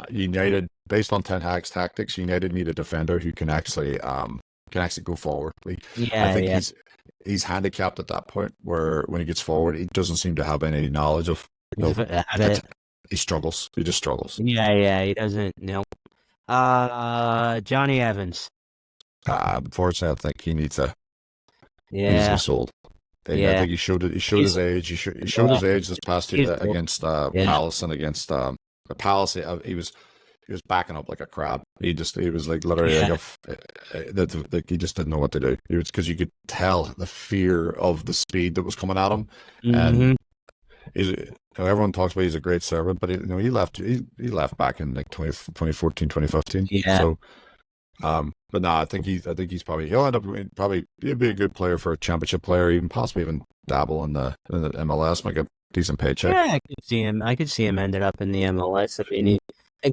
United, based on Ten Hag's tactics, United need a defender who can actually go forward. I think he's handicapped at that point where when he gets forward, he doesn't seem to have any knowledge of. He struggles. He just struggles. Yeah, he doesn't. No. Johnny Evans. Unfortunately, I think he needs to. Yeah. He needs to be sold. I think he showed his age. He showed his age this past year against Palace and against Palace. He was backing up like a crab. He was like literally he just didn't know what to do. It was because you could tell the fear of the speed that was coming at him. And everyone talks about he's a great servant, but he left back in like 2014, 2015. Yeah. So. But no, I think he's he'll end up he'll be a good player for a championship player, possibly even dabble in the MLS, make a decent paycheck. Yeah, I could see him ended up in the MLS. I mean, I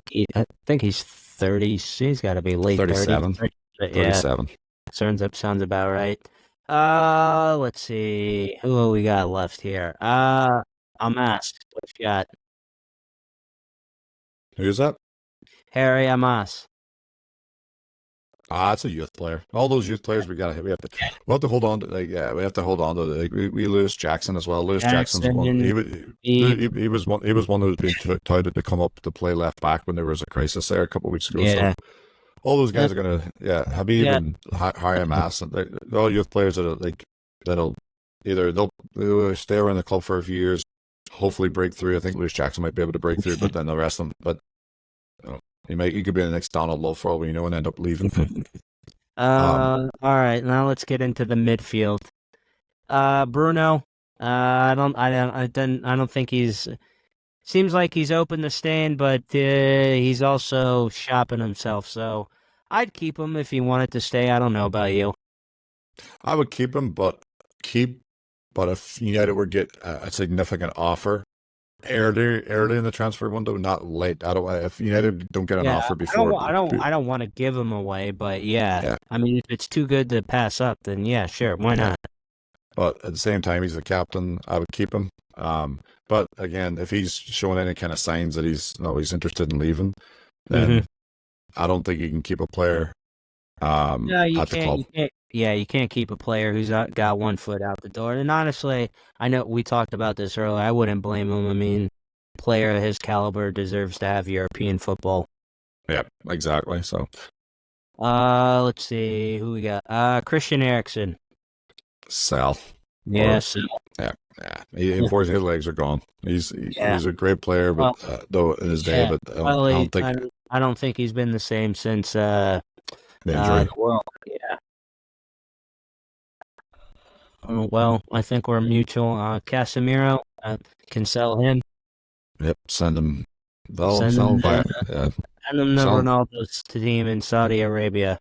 think he's 30. He's got to be late 37. 37. Sounds about right. Let's see who we got left here. I'm asked. What you got? Who's that? Harry Amas. It's a youth player. All those youth players we have to hold on to. We have to hold on to. We Lewis Jackson as well. Lewis Jackson's one. He was one who was being touted to come up to play left back when there was a crisis there a couple of weeks ago. Yeah. So all those guys are gonna. Habib and Harry Mass. They're all youth players that'll they'll stay around the club for a few years, hopefully break through. I think Lewis Jackson might be able to break through, but then the rest of them. But he could be the next Donald Love for all we know and end up leaving. All right, now let's get into the midfield. Bruno. I don't think he's. Seems like he's open to staying, but he's also shopping himself. So I'd keep him if he wanted to stay. I don't know about you. I would keep him, but if United were get a significant offer early in the transfer window, not late. If United don't get an offer before, I don't want to give him away, but I mean, if it's too good to pass up, then sure, why not? But at the same time, he's the captain. I would keep him. But again, if he's showing any kind of signs that he's interested in leaving, then I don't think you can keep a player at the club. You can't keep a player who's got 1 foot out the door. And honestly, I know we talked about this earlier. I wouldn't blame him. I mean, a player of his caliber deserves to have European football. Yeah, exactly. So, let's see who we got. Christian Eriksen. Sell. Yes. Yeah, Yeah, unfortunately, his legs are gone. He's a great player, but Well, though in his day, yeah. but I Well, don't think I don't think he's been the same since the injury. the World. Yeah. Well, I think we're mutual. Casemiro can sell him. Yep, send him. They'll Send sell him him back. to, Yeah, send him to sell him. Ronaldo's team in Saudi Arabia.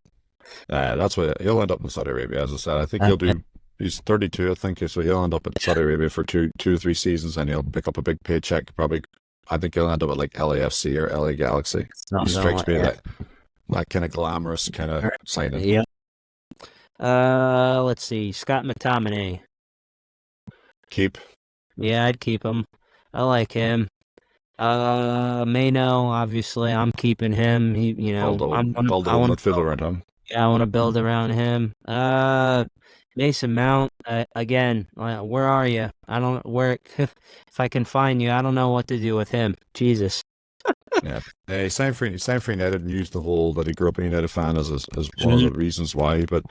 That's what he'll end up in Saudi Arabia. As I said, I think Uh, he'll do. He's 32, I think, so he'll end up in Saudi Arabia for two to three seasons, and he'll pick up a big paycheck. Probably, I think he'll end up at like LAFC or LA Galaxy. He strikes me that kind of glamorous kind of signing. Yeah. Let's see. Scott McTominay. Keep. Yeah, I'd keep him. I like him. Mano, obviously, I'm keeping him. He, Build I old want midfielder around him. I want to build around him. Mason Mount. Again, where are you? I don't where. If I can find you, I don't know what to do with him. Jesus. Yeah, he signed for United and used the whole that he grew up a United fan as one of the reasons why. But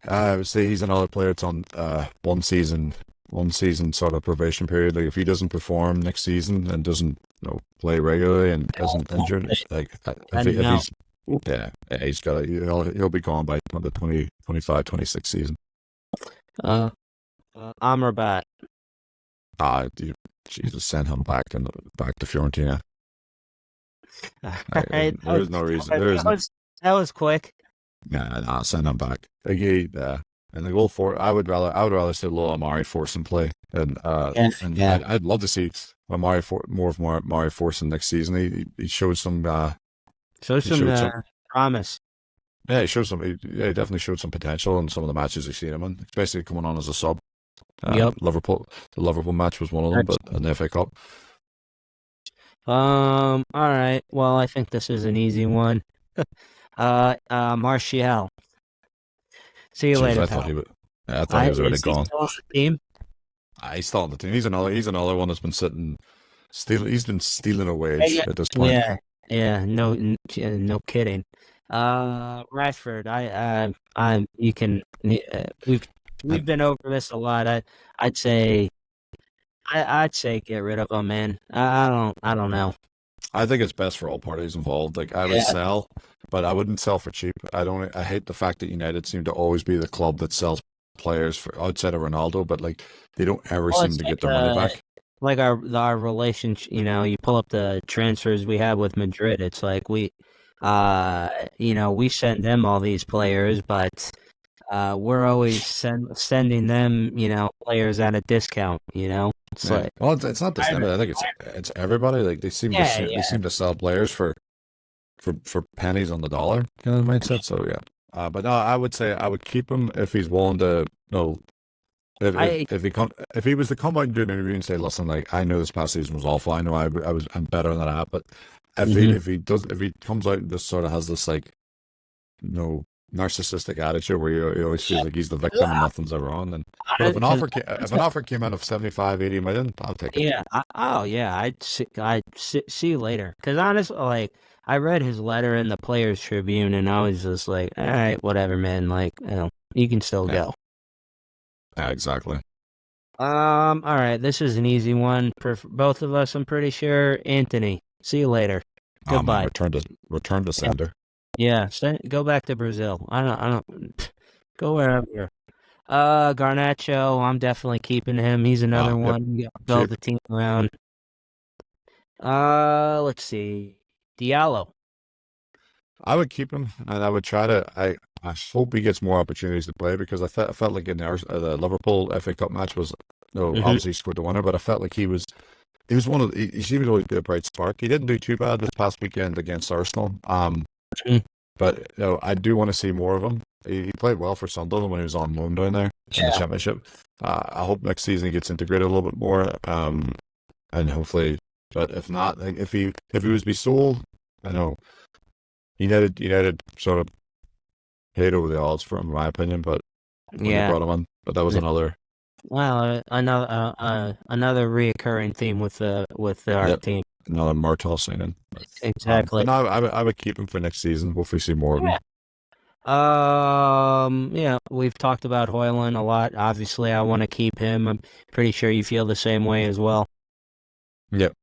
I would say he's another player that's on one season sort of probation period. Like if he doesn't perform next season and doesn't play regularly and isn't injured, like he's got he'll be gone by the 2025-26 season. Amrabat. Jesus, send him back to Fiorentina. There's no reason. That was quick. Nah, send him back. Again, and the goal for I would rather see little Amari Forson play, and I'd love to see more of Amari Forson next season. He showed some promise. Yeah, he definitely showed some potential in some of the matches we've seen him in, especially coming on as a sub. Yep. The Liverpool match was one of them, but in the FA Cup. All right. Well, I think this is an easy one. Martial. See you later. I thought he was already gone. Still on the team? He's still on the team. He's another one that's been stealing. He's been stealing a wage at this point. Yeah. No kidding. Rashford. You can. We've been over this a lot. I'd say get rid of him, man. I don't know. I think it's best for all parties involved. Like I would sell, but I wouldn't sell for cheap. I hate the fact that United seem to always be the club that sells players for outside of Ronaldo, but like they don't ever seem to get their money back. Like our relationship, you pull up the transfers we have with Madrid. It's like we send them all these players, but we're always sending them, players at a discount. It's like, well, it's not just them. I think it's everybody. Like they seem to sell players for pennies on the dollar kind of mindset. So yeah, but no, I would say I would keep him if he's willing to. If he was to come out and do an interview and say, listen, like I know this past season was awful. I know I'm better than that, but if he comes out and just sort of has this like narcissistic attitude where he always feels like he's the victim and nothing's ever on. And if an offer came out of 75-80 million, I'll take it. Yeah. I'd see you later. Because honestly, like I read his letter in the Players Tribune, and I was just like, all right, whatever, man. Like you can still go. Yeah, exactly. All right, this is an easy one for both of us. I'm pretty sure. Anthony, see you later. Goodbye. Return to sender. Yeah, go back to Brazil. I don't go wherever. Garnacho, I'm definitely keeping him. He's another one. You gotta build the team around. Let's see. Diallo. I would keep him, and I would try to. I hope he gets more opportunities to play because I felt like in the Liverpool FA Cup match was obviously he scored the winner, but I felt like he was one of he seemed to always be a bright spark. He didn't do too bad this past weekend against Arsenal. But I do want to see more of him. He played well for Sunderland when he was on loan down there in the Championship. I hope next season he gets integrated a little bit more, and hopefully. But if not, like if he was to be sold, I know United sort of paid over the odds for him, in my opinion. But when they brought him in, but that was another. Well, another reoccurring theme with our team. Another Martel signing. Exactly. No, I would keep him for next season. Hopefully see more of him. Yeah, we've talked about Hoylan a lot. Obviously, I want to keep him. I'm pretty sure you feel the same way as well. Yep.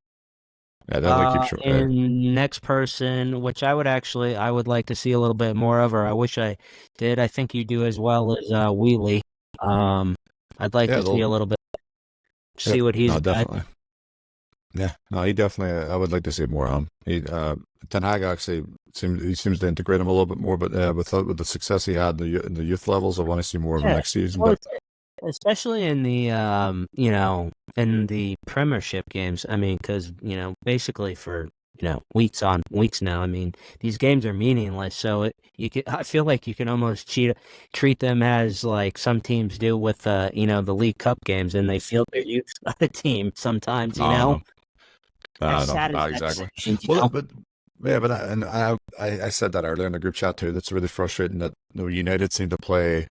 Yeah, definitely keep short. And next person, which I would like to see a little bit more of, or I wish I did. I think you do as well, is Wheatley. I'd like to see a little bit, see what he's no, got. definitely. Yeah, no, he definitely. I would like to see more on him. Ten Hag actually seems to integrate him a little bit more, but with the success he had in the youth levels, I want to see more of him next season. Well, especially in the in the Premiership games. I mean, because basically for weeks on weeks now. I mean, these games are meaningless. So I feel like you can almost treat them as like some teams do with the League Cup games, and they field their youth team sometimes. No, Not exactly. Well, but I said that earlier in the group chat too. That's really frustrating that United seem to play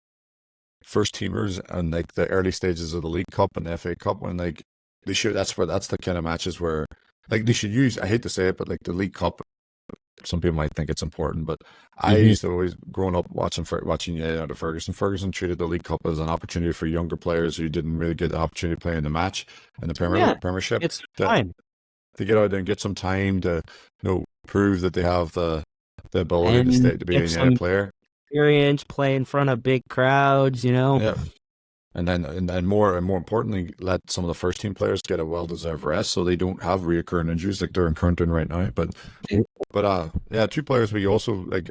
first teamers and like the early stages of the League Cup and the FA Cup when like they should. That's the kind of matches where like they should use. I hate to say it, but like the League Cup. Some people might think it's important, but I used to always growing up watching United under Ferguson. Ferguson treated the League Cup as an opportunity for younger players who didn't really get the opportunity to play in the match in the Premiership. It's time to get out there and get some time to prove that they have the ability to be a United player. Experience, play in front of big crowds, Yeah. And then more importantly, let some of the first team players get a well-deserved rest so they don't have reoccurring injuries like they're encountering right now. But two players we also like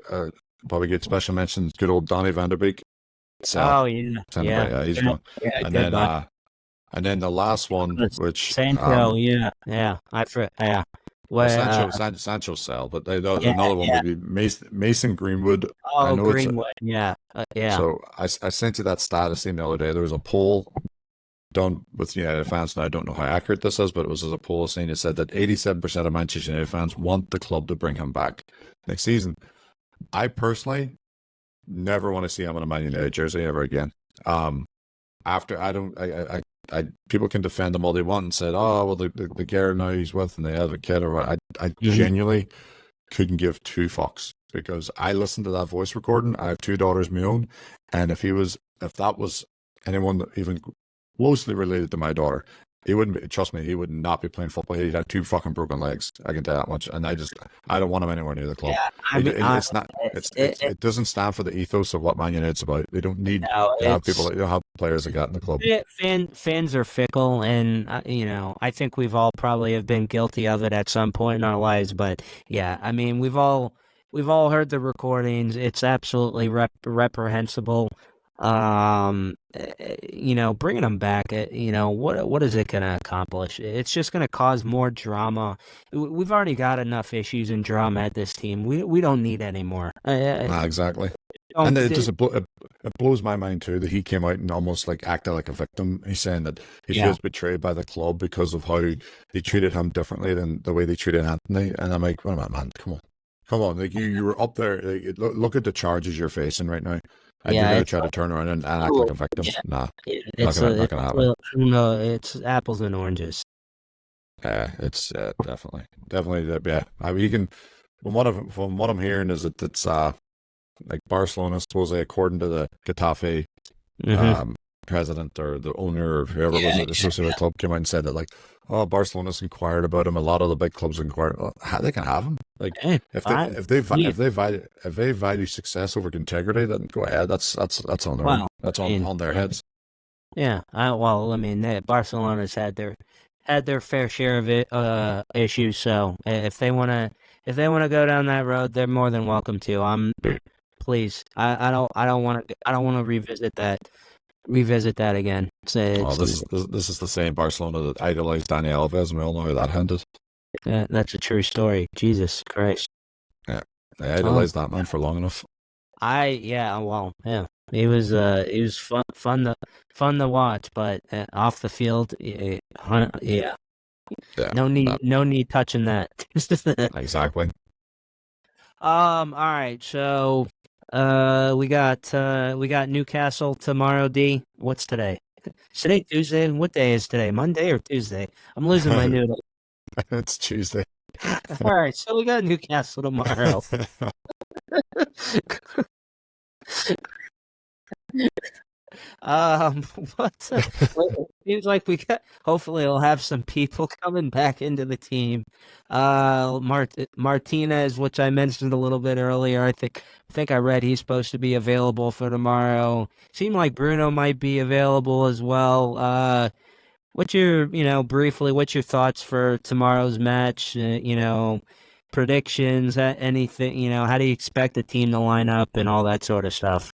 probably get special mentions. Good old Donny van der Beek. Oh yeah, he's gone. And then the last one, which Sancho, Sancho sell, but another one would be Mason Greenwood. Oh, Greenwood, yeah. So I sent you that status the other day. There was a poll done with United fans, and I don't know how accurate this is, but it was a poll saying it said that 87% of Manchester United fans want the club to bring him back next season. I personally never want to see him in a Man United jersey ever again. People can defend him all they want and said, oh, well, the girl now he's with and they have a kid or what. I genuinely couldn't give two fucks because I listened to that voice recording. I have two daughters of my own. And if that was anyone that even closely related to my daughter, he would not be playing football. He'd have two fucking broken legs. I can tell you that much. And I don't want him anywhere near the club. Yeah, it doesn't stand for the ethos of what Man United's about. They don't need to have people. They don't have players that got in the club. Fans are fickle, and I think we've all probably have been guilty of it at some point in our lives. But yeah, I mean, we've all heard the recordings. It's absolutely reprehensible. Bringing them back, what is it going to accomplish? It's just going to cause more drama. We've already got enough issues and drama at this team. We don't need any more. Exactly. And it blows my mind too that he came out and almost like acted like a victim. He's saying that he feels betrayed by the club because of how they treated him differently than the way they treated Anthony. And I'm like, well, man, come on. Like you were up there. Like, look at the charges you're facing right now. And you're going to try to turn around and act like a victim. Yeah. Nah, not going to happen. No, it's apples and oranges. Yeah, it's definitely. Yeah, I mean, from what I'm hearing is that it's like Barcelona supposedly, according to the Getafe president or the owner or whoever was at the associated club, came out and said that like, oh, Barcelona's inquired about him. A lot of the big clubs inquired. Well, they can have him. Like if they value success over integrity, then go ahead. That's on their own. That's on their heads. Yeah. Barcelona's had their fair share of issues. So if they want to go down that road, they're more than welcome to. Please. I don't want to revisit that again. This is the same Barcelona that idolized Dani Alves, and we all know how that ended. Yeah, that's a true story. Jesus Christ. Yeah, they idolized that man for long enough. He was fun to watch, but off the field, no need touching that. Exactly. All right, so we got Newcastle tomorrow. D, what's today? Is today Tuesday? What day is today? Monday or Tuesday? I'm losing my noodle. It's Tuesday. All right, so we got Newcastle tomorrow. Um, what? Well, it seems like we got. Hopefully, we'll have some people coming back into the team. Martinez, which I mentioned a little bit earlier. I think I read he's supposed to be available for tomorrow. Seemed like Bruno might be available as well. Briefly, what's your thoughts for tomorrow's match? Predictions, anything. How do you expect the team to line up and all that sort of stuff?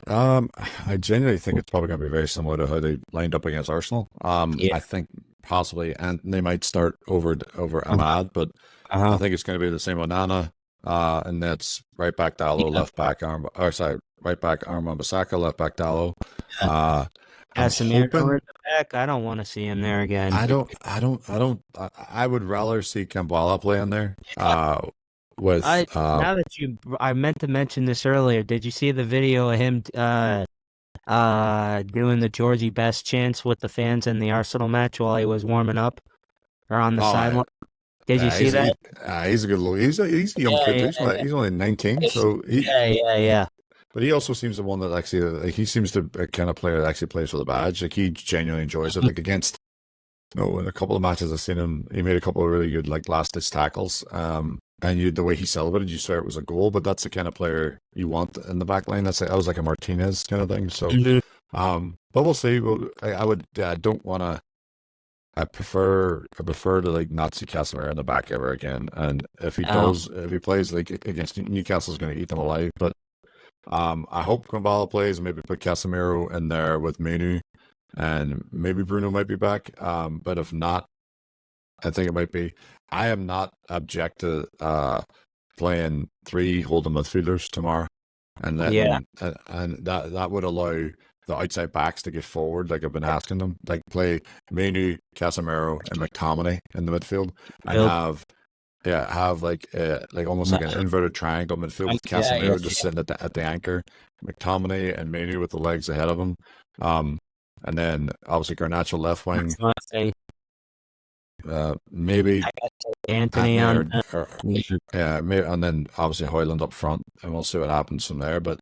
I genuinely think it's probably going to be very similar to how they lined up against Arsenal. Yeah. I think possibly, and they might start over Ahmad, but I think it's going to be the same Onana, and that's right back Dallo, left back right back Armand-Bissaka, left back Dallo. I'm Casemiro hoping. in the back. I don't want to see him there again. I would rather see Kambala play in there. With I meant to mention this earlier. Did you see the video of him doing the Georgie Best chants with the fans in the Arsenal match while he was warming up or on the sideline? Did you see that? He's a good little. He's a young kid. He's only 19, so yeah. But he also seems the one that actually he seems to be a kind of player that actually plays for the badge. Like he genuinely enjoys it. Like against. No, in a couple of matches I've seen him, he made a couple of really good last ditch tackles. And the way he celebrated, you swear it was a goal. But that's the kind of player you want in the back line. That was like a Martinez kind of thing. So, but we'll see. I don't want to. I prefer to not see Casemiro in the back ever again. And if he plays against Newcastle, is going to eat them alive. But I hope Kambala plays and maybe put Casemiro in there with Menu. And maybe Bruno might be back. But if not, I think it might be. I am not object to playing 3 holding midfielders tomorrow. And that would allow the outside backs to get forward, like I've been asking them. Like play Menu, Casemiro, and McTominay in the midfield. And have almost like an inverted triangle midfield with Casemiro just sitting at the anchor, McTominay and Menu with the legs ahead of him. And then obviously Garnacho left wing. Maybe Anthony on. Maybe, and then obviously Hoyland up front, and we'll see what happens from there. But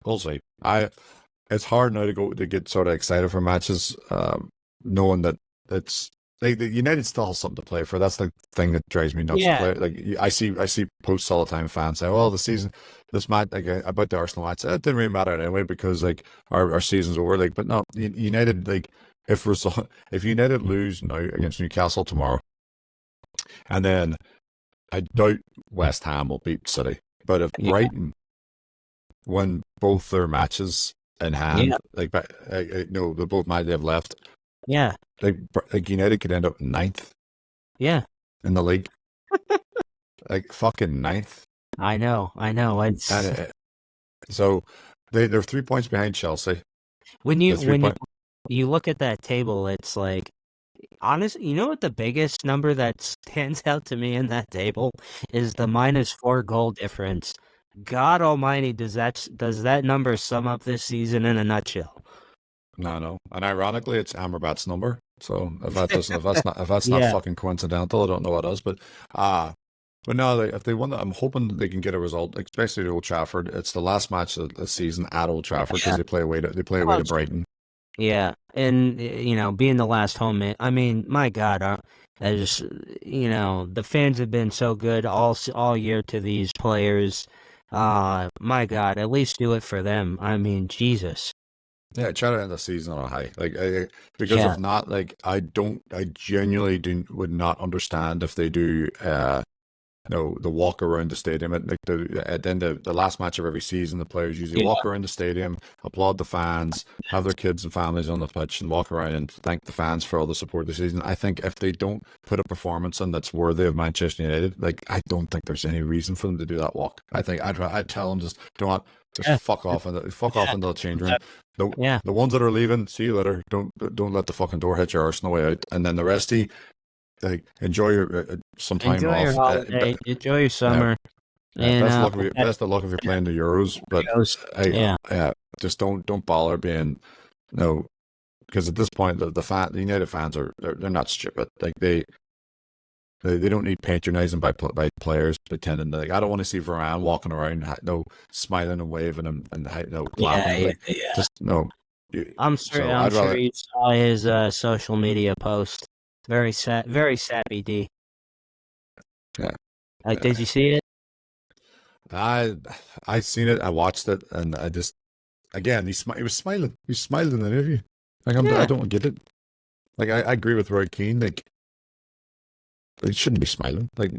we'll see. It's hard now to get sort of excited for matches, knowing that it's like the United still has something to play for. That's the thing that drives me nuts. Yeah. To play. Like I see posts all the time. Fans say, "Well, this match, about the Arsenal match, it didn't really matter anyway because our season's over." But no, United if United lose now against Newcastle tomorrow, and then I doubt West Ham will beat City, but if Brighton win both their matches in hand, they both might have left. Yeah, like United could end up 9th. Yeah, in the league, fucking 9th. I know. So they're 3 points behind Chelsea. When you look at that table, it's like, honestly, you know what the biggest number that stands out to me in that table is the -4 goal difference. God Almighty, does that number sum up this season in a nutshell? No, and ironically, it's Amrabat's number. So if that's not fucking coincidental, I don't know what does. But no, if they win, I'm hoping they can get a result, especially at Old Trafford. It's the last match of the season at Old Trafford because they play away to Brighton. Yeah, and being the last home, I mean, my God, the fans have been so good all year to these players. My God, at least do it for them. I mean, Jesus. Yeah, try to end the season on a high, because if not, I genuinely would not understand if they do, the walk around the stadium at the end of the last match of every season. The players usually walk around the stadium, applaud the fans, have their kids and families on the pitch, and walk around and thank the fans for all the support this season. I think if they don't put a performance in that's worthy of Manchester United, I don't think there's any reason for them to do that walk. I think I'd tell them just fuck off into the change room. The ones that are leaving, see you later. Don't let the fucking door hit your arse on the way out. And then the rest of you, enjoy your some time enjoy off. Your holiday, enjoy your summer. And best of luck if you're playing the Euros. But just don't bother being because at this point the United fans they're not stupid. They don't need patronizing by players pretending like I don't want to see Varane walking around, smiling and waving and clapping. Just no. I'm sure you saw his social media post. Very sappy, D. Yeah. Did you see it? I seen it. I watched it, and I just again he was smiling. He's smiling in the interview. Like I don't get it. Like I agree with Roy Keane. Like they shouldn't be smiling. Like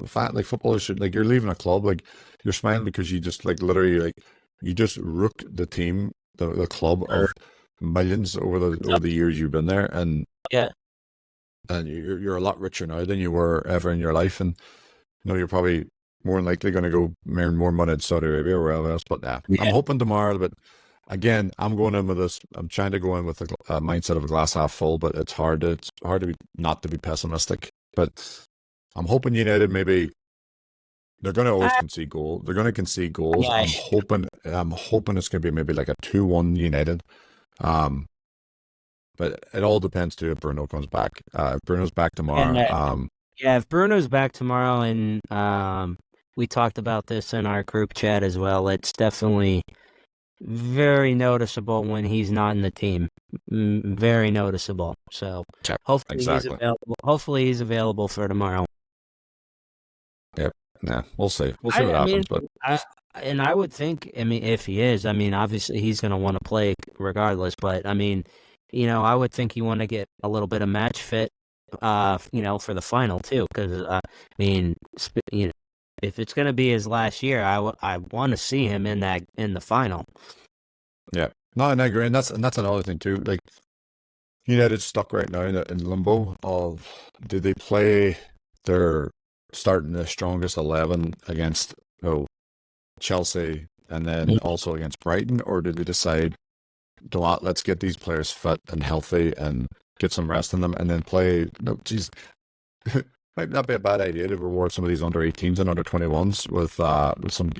footballers should. Like you're leaving a club. Like you're smiling because you just like literally like you just rooked the team, the club of millions over the years you've been there, and you're a lot richer now than you were ever in your life, and you're probably more than likely going to go earn more money in Saudi Arabia or wherever else. But I'm hoping tomorrow. But again, I'm going in with this. I'm trying to go in with a mindset of a glass half full, but it's hard to not to be pessimistic. But I'm hoping United maybe they're going to always concede goals. They're going to concede goals. I'm hoping it's going to be maybe like a 2-1 United. But it all depends too if Bruno comes back. If Bruno's back tomorrow. If Bruno's back tomorrow, and we talked about this in our group chat as well, it's definitely very noticeable when he's not in the team. Very noticeable. So hopefully he's available. Hopefully he's available for tomorrow. Yep. Yeah, we'll see. We'll see what happens. But I would think, if he is, obviously he's going to want to play regardless. But I would think you want to get a little bit of match fit, for the final too. Because if it's going to be his last year, I want to see him in the final. Yeah, no, and I agree, and that's another thing too. Like United's stuck right now in limbo of do they play their starting the strongest 11 against Chelsea and then also against Brighton, or do they decide let's get these players fit and healthy and get some rest in them and then play? No, geez. Might not be a bad idea to reward some of these under 18s and under 21s with some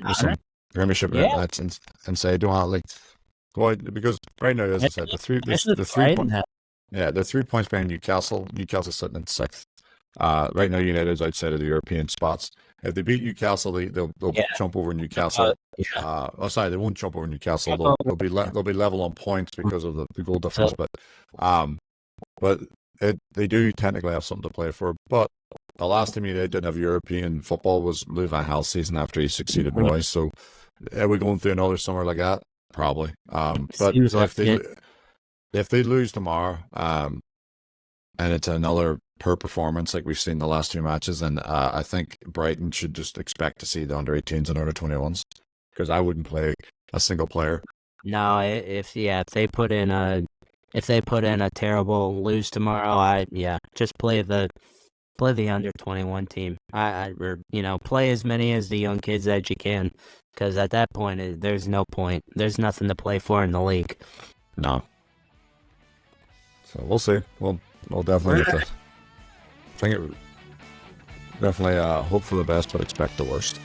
premiership and say, because right now, as I said, they're 3 points behind Newcastle. Newcastle's sitting in 6th. Right now, United's outside of the European spots. If they beat Newcastle, they'll jump over Newcastle. They won't jump over Newcastle. They'll be level on points because of the goal difference. But they do technically have something to play for. But the last time United didn't have European football was Louis van Gaal's season after he succeeded Moyes. So are we going through another summer like that? Probably. But if they lose tomorrow, and it's another poor performance like we've seen the last 2 matches, then I think Brighton should just expect to see the under 18s and under 21s, because I wouldn't play a single player. No, if they put in a terrible lose tomorrow, just play the under 21 team. Play as many as the young kids as you can, because at that point there's no point. There's nothing to play for in the league. No. So we'll see. We'll definitely get to. Definitely hope for the best, but expect the worst.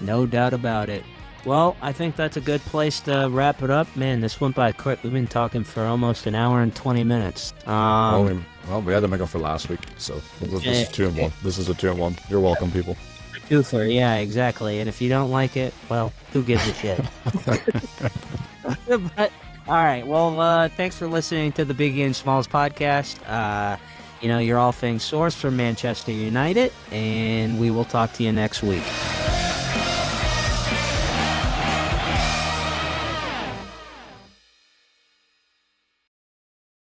No doubt about it. Well, I think that's a good place to wrap it up. Man, this went by quick. We've been talking for almost an hour and 20 minutes. We had to make up for last week, so this is 2-1. This is a 2-1. You're welcome, people. Twofer, yeah, exactly. And if you don't like it, well, who gives a shit? But, all right, well, thanks for listening to the Biggie and Smalls podcast. You're all things source from Manchester United, and we will talk to you next week.